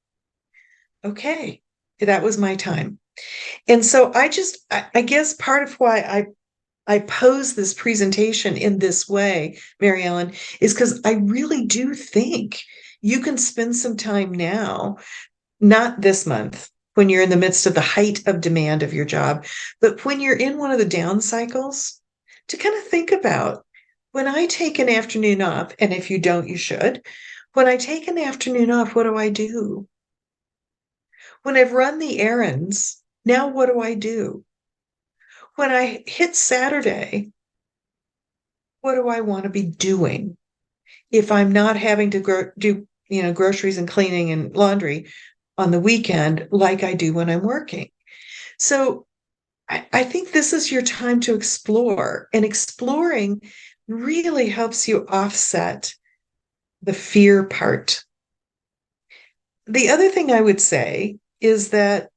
Okay, that was my time. And so I guess part of why I pose this presentation in this way, Mary Ellen, is because I really do think you can spend some time now, not this month, when you're in the midst of the height of demand of your job, but when you're in one of the down cycles, to kind of think about when I take an afternoon off, and if you don't, you should. When I take an afternoon off, what do I do? When I've run the errands, now what do I do? When I hit Saturday, what do I want to be doing? If I'm not having to do groceries and cleaning and laundry on the weekend like I do when I'm working. So I think this is your time to explore, and exploring really helps you offset the fear part. The other thing I would say is that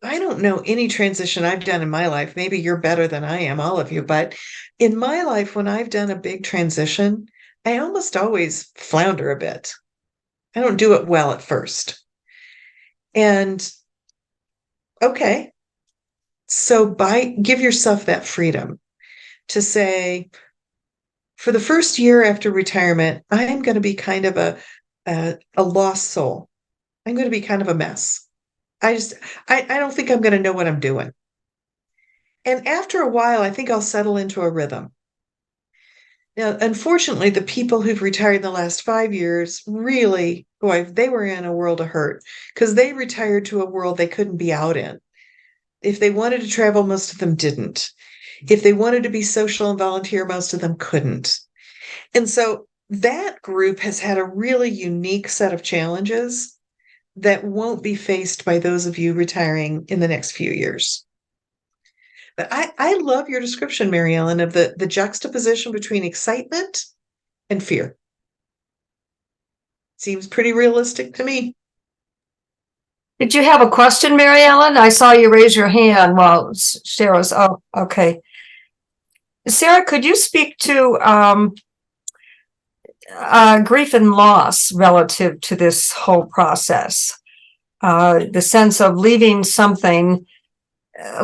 I don't know any transition I've done in my life. Maybe you're better than I am, all of you, but in my life, when I've done a big transition, I almost always flounder a bit. I don't do it well at first. And okay, so give yourself that freedom to say, for the first year after retirement, I'm going to be kind of a lost soul. I'm going to be kind of a mess. I don't think I'm going to know what I'm doing. And after a while, I think I'll settle into a rhythm. Now, unfortunately, the people who've retired in the last 5 years really, boy, they were in a world of hurt because they retired to a world they couldn't be out in. If they wanted to travel, most of them didn't. If they wanted to be social and volunteer, most of them couldn't. And so that group has had a really unique set of challenges that won't be faced by those of you retiring in the next few years. But I love your description, Mary Ellen, of the juxtaposition between excitement and fear. Seems pretty realistic to me. Did you have a question, Mary Ellen? I saw you raise your hand while Sarah's, oh, okay. Sara, could you speak to grief and loss relative to this whole process? The sense of leaving something,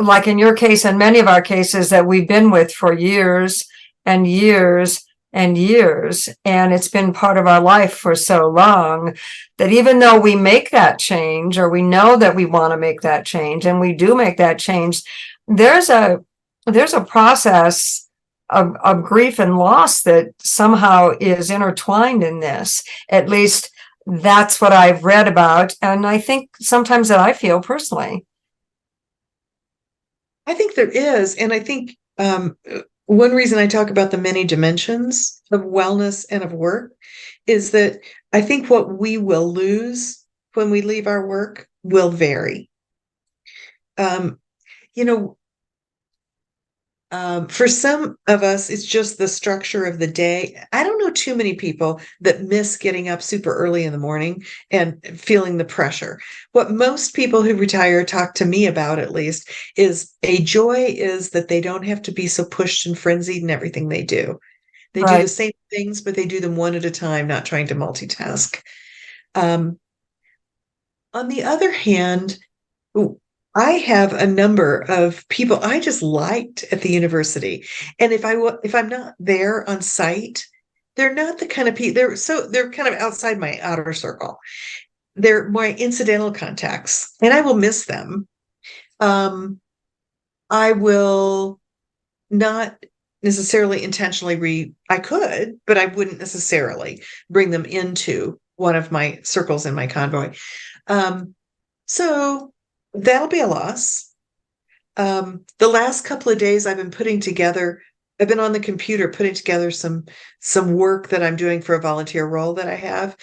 like in your case and many of our cases, that we've been with for years and years and years, and it's been part of our life for so long that even though we make that change, or we know that we want to make that change, and we do make that change, there's a process of grief and loss that somehow is intertwined in this. At least that's what I've read about, and I think sometimes that I feel personally. I think there is. And I think one reason I talk about the many dimensions of wellness and of work is that I think what we will lose when we leave our work will vary. For some of us, it's just the structure of the day. I don't know too many people that miss getting up super early in the morning and feeling the pressure. What most people who retire talk to me about, at least, is a joy is that they don't have to be so pushed and frenzied in everything they do. They do the Right. same things, but they do them one at a time, not trying to multitask. Um, on the other hand, I have a number of people I just liked at the university, and if I'm not there on site, they're not the kind of people. They're kind of outside my outer circle. They're my incidental contacts, and I will miss them. I will not necessarily intentionally I could, but I wouldn't necessarily bring them into one of my circles in my convoy. So that'll be a loss. The last couple of days I've been on the computer putting together some work that I'm doing for a volunteer role that I have.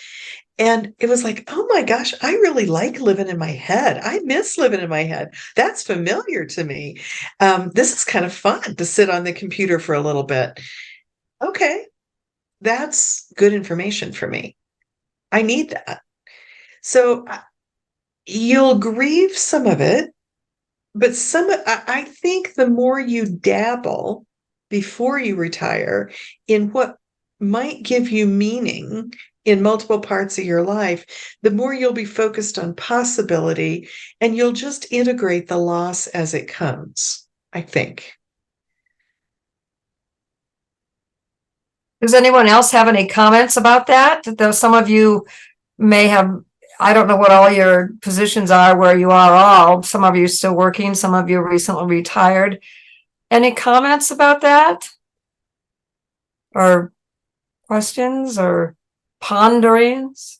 And it was like, oh my gosh, I really like living in my head. I miss living in my head. That's familiar to me. This is kind of fun to sit on the computer for a little bit. Okay, that's good information for me. I need that. So you'll grieve some of it, but I think the more you dabble before you retire in what might give you meaning in multiple parts of your life, the more you'll be focused on possibility, and you'll just integrate the loss as it comes, I think. Does anyone else have any comments about that? Though some of you may have, I don't know what all your positions are, where you are all. Some of you still working, some of you recently retired. Any comments about that? Or questions or ponderings?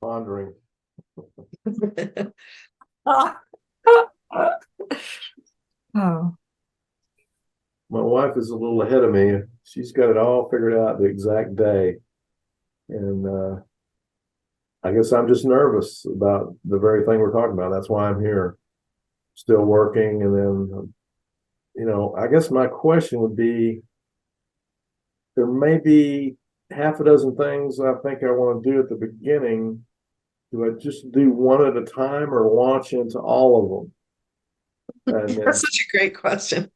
Pondering. Oh, My wife is a little ahead of me. She's got it all figured out the exact day. And I guess I'm just nervous about the very thing we're talking about. That's why I'm here, still working. And then, I guess my question would be, there may be half a dozen things I think I want to do at the beginning. Do I just do one at a time or launch into all of them? And then, That's such a great question.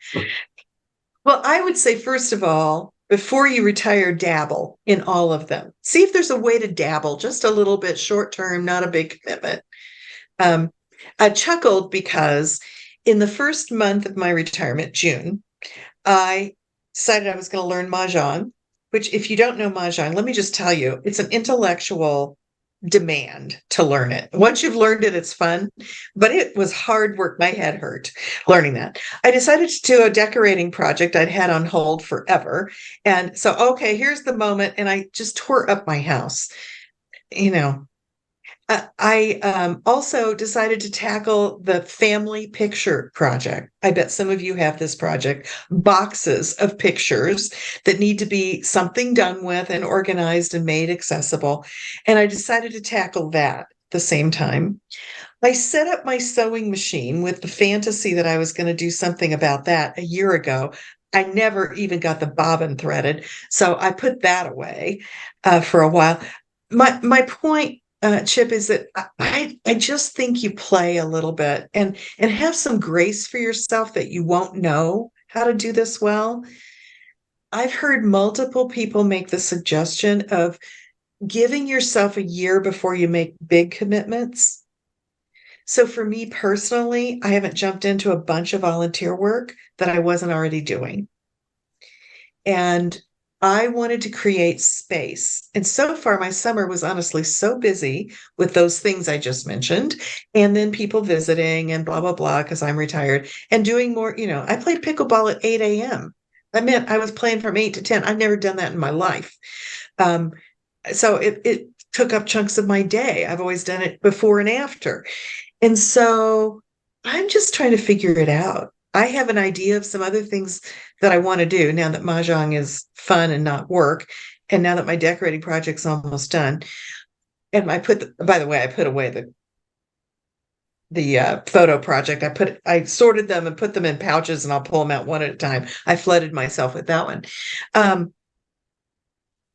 Well, I would say, first of all, before you retire, dabble in all of them. See if there's a way to dabble just a little bit short term, not a big commitment. I chuckled because in the first month of my retirement, June, I decided I was going to learn Mahjong, which, if you don't know Mahjong, let me just tell you, it's an intellectual demand to learn it. Once you've learned it, it's fun, but it was hard work. My head hurt learning that. I decided to do a decorating project I'd had on hold forever. And so, okay, here's the moment. And I just tore up my house. I also decided to tackle the family picture project. I bet some of you have this project, boxes of pictures that need to be something done with and organized and made accessible. And I decided to tackle that at the same time. I set up my sewing machine with the fantasy that I was going to do something about that a year ago. I never even got the bobbin threaded, so I put that away for a while. My point, Chip, is that I just think you play a little bit and have some grace for yourself that you won't know how to do this well. I've heard multiple people make the suggestion of giving yourself a year before you make big commitments. So for me personally, I haven't jumped into a bunch of volunteer work that I wasn't already doing. And I wanted to create space. And so far, my summer was honestly so busy with those things I just mentioned, and then people visiting and blah, blah, blah, because I'm retired and doing more. I played pickleball at 8 a.m. That meant I was playing from 8 to 10. I've never done that in my life. So it took up chunks of my day. I've always done it before and after. And so I'm just trying to figure it out. I have an idea of some other things that I want to do now that Mahjong is fun and not work. And now that my decorating project's almost done. And by the way, I put away the photo project. I sorted them and put them in pouches, and I'll pull them out one at a time. I flooded myself with that one.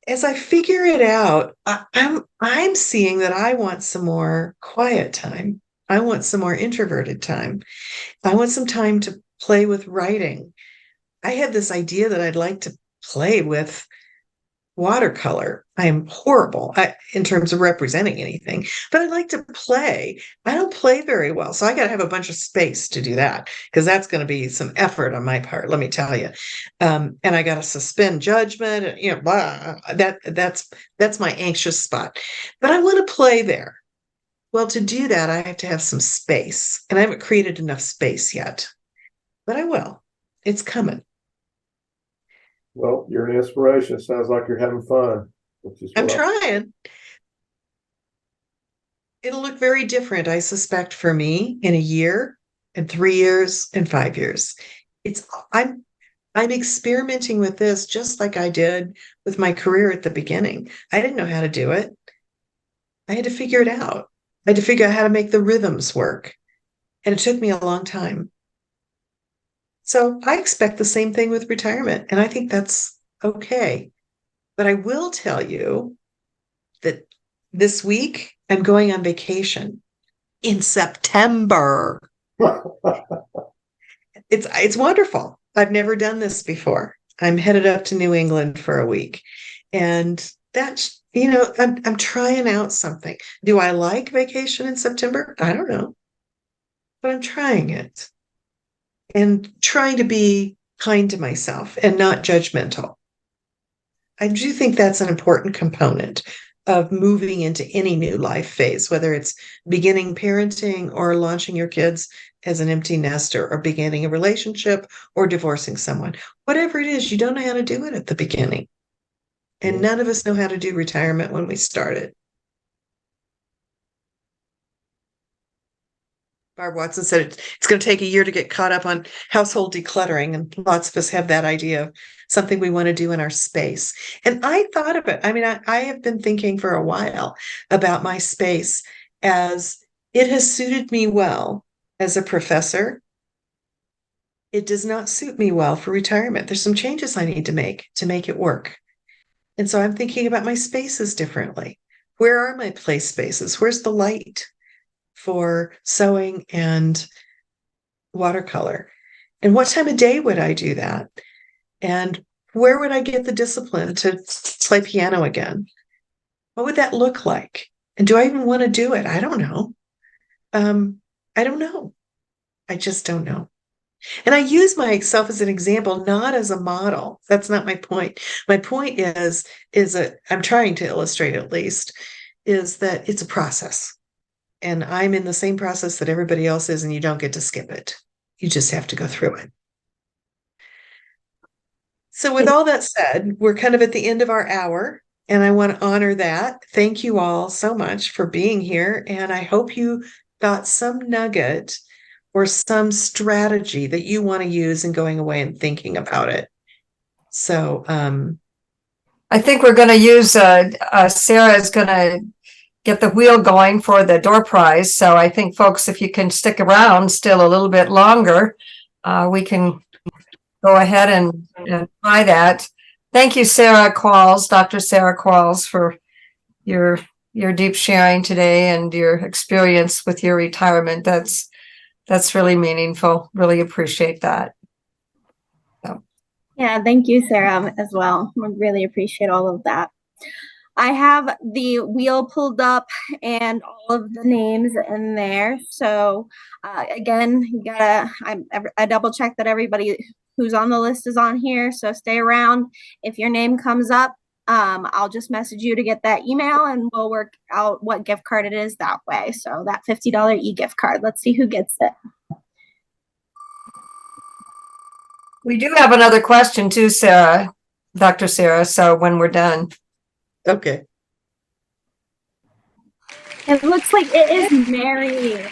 As I figure it out, I'm seeing that I want some more quiet time. I want some more introverted time. I want some time to play with writing. I have this idea that I'd like to play with watercolor. I am horrible in terms of representing anything, but I like to play. I don't play very well, so I got to have a bunch of space to do that, because that's going to be some effort on my part, let me tell you. And I got to suspend judgment. Blah, that's my anxious spot. But I want to play there. Well, to do that, I have to have some space, and I haven't created enough space yet, but I will. It's coming. Well, you're an inspiration. It sounds like you're having fun. I'm trying. It'll look very different, I suspect, for me in a year, in 3 years, and 5 years. I'm experimenting with this just like I did with my career at the beginning. I didn't know how to do it. I had to figure it out. I had to figure out how to make the rhythms work. And it took me a long time. So I expect the same thing with retirement, and I think that's okay. But I will tell you that this week I'm going on vacation in September. It's wonderful. I've never done this before. I'm headed up to New England for a week, and that's, I'm trying out something. Do I like vacation in September? I don't know, but I'm trying it. And trying to be kind to myself and not judgmental. I do think that's an important component of moving into any new life phase, whether it's beginning parenting or launching your kids as an empty nester, or beginning a relationship or divorcing someone. Whatever it is, you don't know how to do it at the beginning. And none of us know how to do retirement when we started. Barb Watson said it's going to take a year to get caught up on household decluttering, and lots of us have that idea of something we want to do in our space. And I thought of it. I mean, I have been thinking for a while about my space, as it has suited me well as a professor. It does not suit me well for retirement. There's some changes I need to make it work. And so I'm thinking about my spaces differently. Where are my play spaces? Where's the light for sewing and watercolor? And what time of day would I do that? And where would I get the discipline to play piano again? What would that look like? And do I even want to do it? I don't know. I don't know. I just don't know. And I use myself as an example, not as a model. That's not my point. My point is I'm trying to illustrate, at least, is that it's a process. And I'm in the same process that everybody else is, and you don't get to skip it. You just have to go through it. So with all that said, we're kind of at the end of our hour, and I want to honor that. Thank you all so much for being here. And I hope you got some nugget or some strategy that you want to use in going away and thinking about it. So I think we're going to use, Sarah is going to get the wheel going for the door prize. So I think, folks, if you can stick around still a little bit longer, we can go ahead and try that. Thank you, Sara Qualls, Dr. Sara Qualls, for your deep sharing today and your experience with your retirement. That's really meaningful. Really appreciate that. So. Yeah, thank you, Sara, as well. I really appreciate all of that. I have the wheel pulled up and all of the names in there. So again, I double check that everybody who's on the list is on here. So stay around. If your name comes up, I'll just message you to get that email, and we'll work out what gift card it is that way. So that $50 e-gift card. Let's see who gets it. We do have another question too, Sara, Dr. Sara. So when we're done. okay. It looks like it is Mary.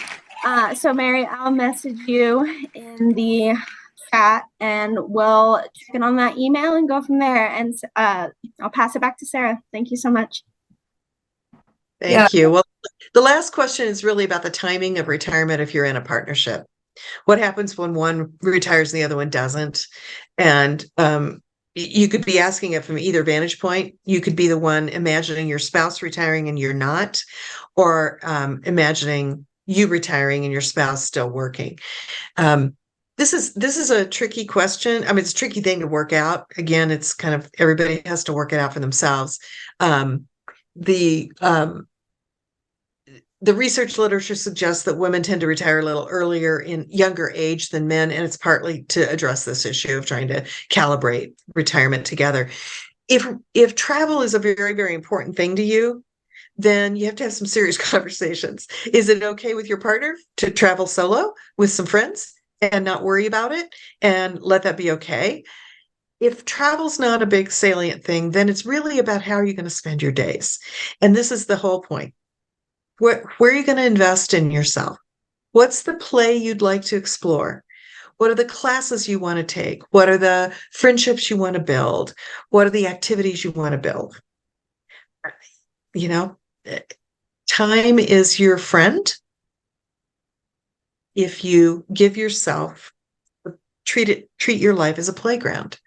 So Mary, I'll message you in the chat, and we'll check in on that email and go from there. And I'll pass it back to Sara. Thank you so much. Thank you. Well, the last question is really about the timing of retirement if you're in a partnership. What happens when one retires and the other one doesn't? And you could be asking it from either vantage point. You could be the one imagining your spouse retiring and you're not, or imagining you retiring and your spouse still working. This is a tricky question. I mean, it's a tricky thing to work out. Again, it's kind of everybody has to work it out for themselves. The research literature suggests that women tend to retire a little earlier in younger age than men, and it's partly to address this issue of trying to calibrate retirement together. If travel is a very, very important thing to you, then you have to have some serious conversations. Is it okay with your partner to travel solo with some friends and not worry about it and let that be okay? If travel's not a big salient thing, then it's really about how are you going to spend your days. And this is the whole point. Where are you going to invest in yourself? What's the play you'd like to explore? What are the classes you want to take? What are the friendships you want to build? What are the activities you want to build? You know, time is your friend. If you give yourself, treat your life as a playground.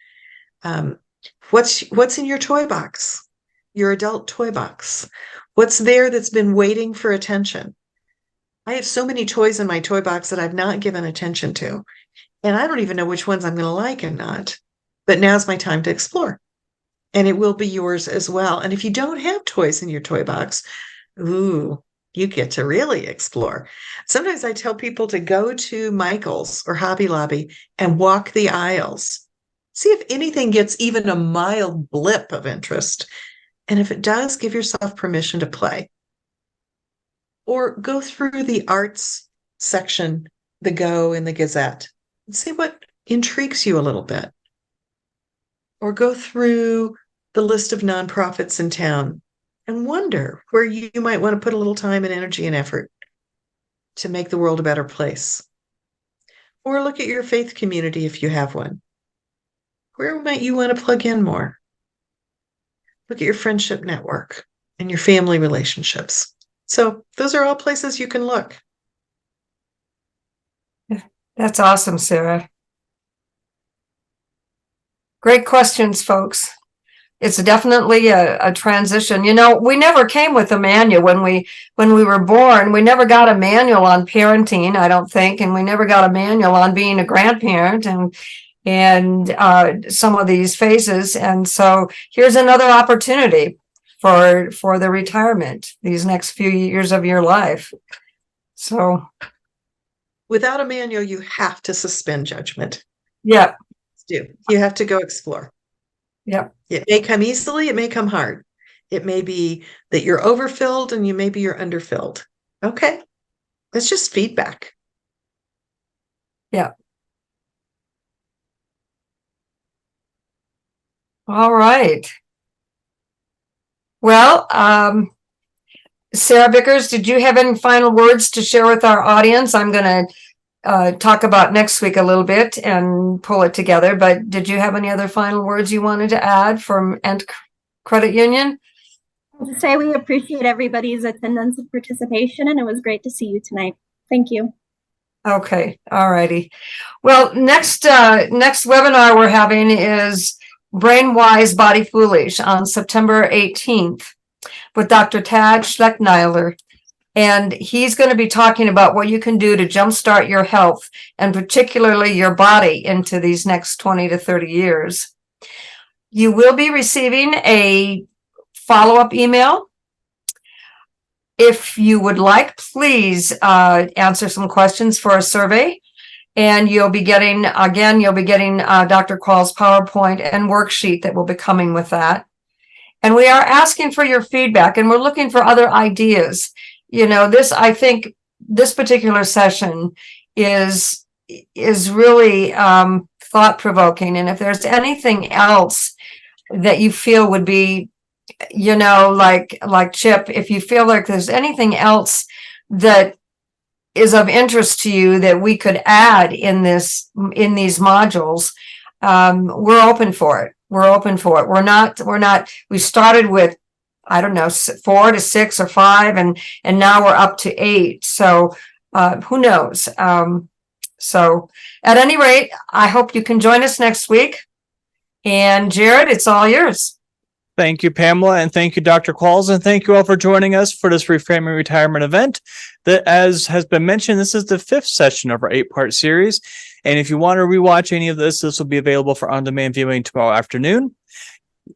What's in your toy box? Your adult toy box? What's there that's been waiting for attention? I have so many toys in my toy box that I've not given attention to. And I don't even know which ones I'm going to like and not. But now's my time to explore. And it will be yours as well. And if you don't have toys in your toy box, ooh, you get to really explore. Sometimes I tell people to go to Michael's or Hobby Lobby and walk the aisles. See if anything gets even a mild blip of interest. And if it does, give yourself permission to play. Or go through the arts section, the Go in the Gazette, and see what intrigues you a little bit. Or go through the list of nonprofits in town and wonder where you might want to put a little time and energy and effort to make the world a better place. Or look at your faith community if you have one. Where might you want to plug in more? Look at your friendship network and your family relationships. So those are all places you can look. That's awesome, Sara. Great questions, folks. It's definitely a transition. You know, we never came with a manual when we were born. We never got a manual on parenting, I don't think, and we never got a manual on being a grandparent and some of these phases. And so here's another opportunity for the retirement, these next few years of your life. So without a manual, you have to suspend judgment. Yeah. You have to go explore. Yeah. It may come easily, it may come hard. It may be that you're overfilled and maybe you're underfilled. Okay. That's just feedback. Yeah. All right. Well, Sara Vickers, did you have any final words to share with our audience? I'm going to talk about next week a little bit and pull it together, but did you have any other final words you wanted to add from Ent Credit Union? I'll just say we appreciate everybody's attendance and participation, and it was great to see you tonight. Thank you. Okay. All righty. Well, next webinar we're having is Brain Wise, Body Foolish on September 18th with Dr. Tad Schleckniler. And he's going to be talking about what you can do to jumpstart your health and particularly your body into these next 20 to 30 years. You will be receiving a follow-up email. If you would like, please answer some questions for a survey. And you'll be getting Dr. Qualls' PowerPoint and worksheet that will be coming with that. And we are asking for your feedback, and we're looking for other ideas. You know, I think this particular session is really thought-provoking. And if there's anything else that you feel would be, you know, like Chip, if you feel like there's anything else that is of interest to you that we could add in these modules, we're open for it. We're open for it. We're not, we started with, I don't know, 4 to 6 or 5, and now we're up to 8. So, who knows? So at any rate, I hope you can join us next week. And Jared, it's all yours. Thank you, Pamela, and thank you, Dr. Qualls, and thank you all for joining us for this Reframing Retirement event. That, as has been mentioned, this is the 5th session of our 8-part series. And if you want to rewatch any of this will be available for on-demand viewing tomorrow afternoon.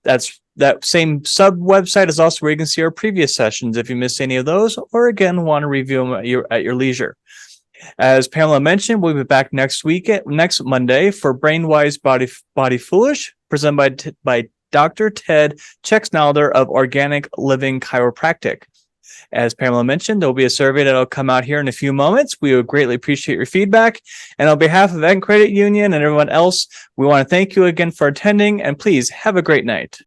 That same sub website is also where you can see our previous sessions if you missed any of those, or again want to review them at your leisure. As Pamela mentioned, we'll be back next Monday for Brainwise Body Foolish, presented by Dr. Ted Chexnalder of Organic Living Chiropractic. As Pamela mentioned, there will be a survey that will come out here in a few moments. We would greatly appreciate your feedback. And on behalf of Ed Credit Union and everyone else, we want to thank you again for attending, and please have a great night.